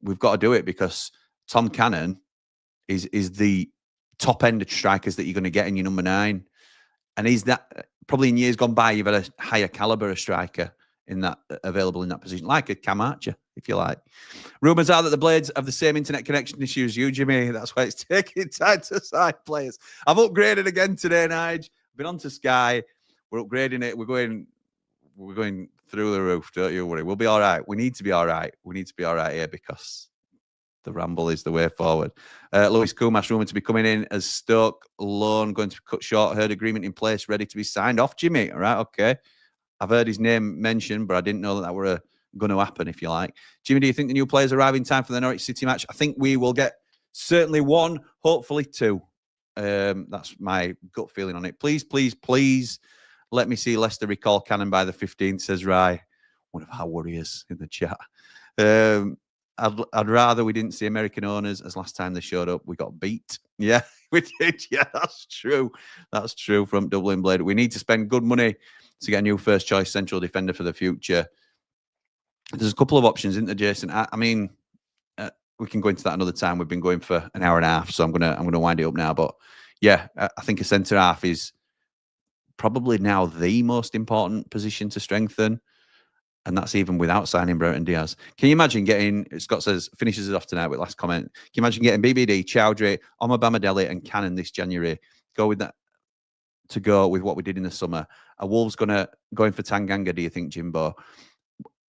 we've got to do it, because Tom Cannon is the top end of strikers that you're going to get in your number 9, and he's that. Probably in years gone by, you've had a higher caliber of striker in that available in that position, like a Cam Archer, if you like. Rumours are that the Blades have the same internet connection issues as you, Jimmy. That's why it's taking time to sign players. I've upgraded again today, Nige. Been on to Sky. We're upgrading it. We're going through the roof. Don't you worry. We'll be all right. We need to be all right. We need to be all right here, because the Ramble is the way forward. Louis Kumash rumoured to be coming in as Stoke loan, going to be cut short. Heard agreement in place, ready to be signed off, Jimmy. All right, okay. I've heard his name mentioned, but I didn't know that were going to happen, if you like. Jimmy, do you think the new players arrive in time for the Norwich City match? I think we will get certainly one, hopefully two. That's my gut feeling on it. Please, please, please let me see Leicester recall Cannon by the 15th, says Rye, one of our warriors in the chat. I'd rather we didn't see American owners, as last time they showed up, we got beat. Yeah, we did. Yeah, that's true. That's true from Dublin Blade. We need to spend good money to get a new first choice central defender for the future. There's a couple of options, isn't there, Jason? I mean, we can go into that another time. We've been going for an hour and a half, so I'm gonna wind it up now. But yeah, I think a centre half is probably now the most important position to strengthen, and that's even without signing Brereton Diaz. Can you imagine getting? Scott says finishes it off tonight with last comment. Can you imagine getting BBD, Chowdhury, Omabamidele, and Cannon this January? Go with that. To go with what we did in the summer. Are Wolves going for Tanganga, do you think, Jimbo?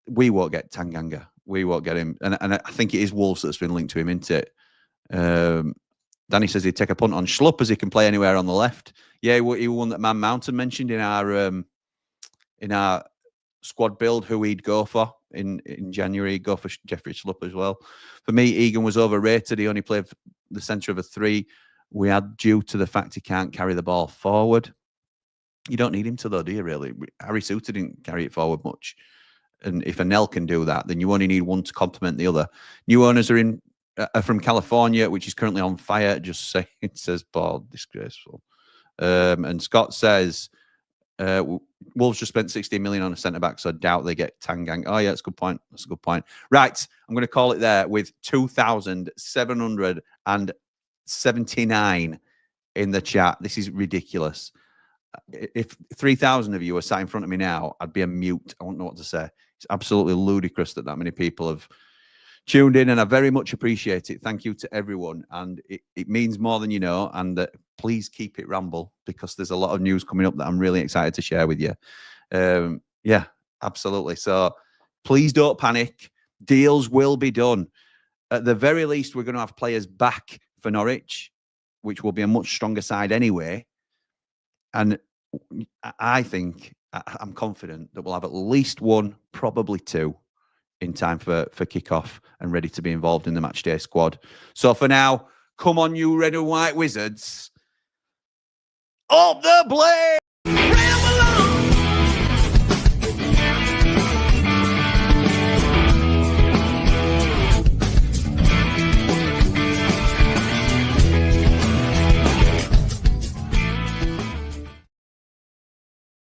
We won't get Tanganga. We won't get him. And I think it is Wolves that's been linked to him, isn't it? Danny says he'd take a punt on Schlupp, as he can play anywhere on the left. Yeah, he won that Man Mountain mentioned in our squad build, who he'd go for in January. He'd go for Jeffrey Schlupp as well. For me, Egan was overrated. He only played the centre of a 3. We had due to the fact he can't carry the ball forward. You don't need him to, though, do you, really? Harry Suter didn't carry it forward much. And if Anel can do that, then you only need one to complement the other. New owners are in from California, which is currently on fire. Just saying, it says Paul, disgraceful. And Scott says, Wolves just spent 16 million on a centre back, so I doubt they get Tangang. Oh yeah, that's a good point. That's a good point. Right, I'm going to call it there with 2,779 in the chat. This is ridiculous. If 3,000 of you are sat in front of me now, I'd be a mute. I wouldn't know what to say. It's absolutely ludicrous that many people have tuned in, and I very much appreciate it. Thank you to everyone, and it means more than you know. And please keep it ramble, because there's a lot of news coming up that I'm really excited to share with you. Yeah, absolutely. So please don't panic. Deals will be done. At the very least, we're going to have players back for Norwich, which will be a much stronger side anyway. And I think, I'm confident that we'll have at least one, probably two, in time for kickoff and ready to be involved in the matchday squad. So for now, come on, you red and white wizards. Up the blade!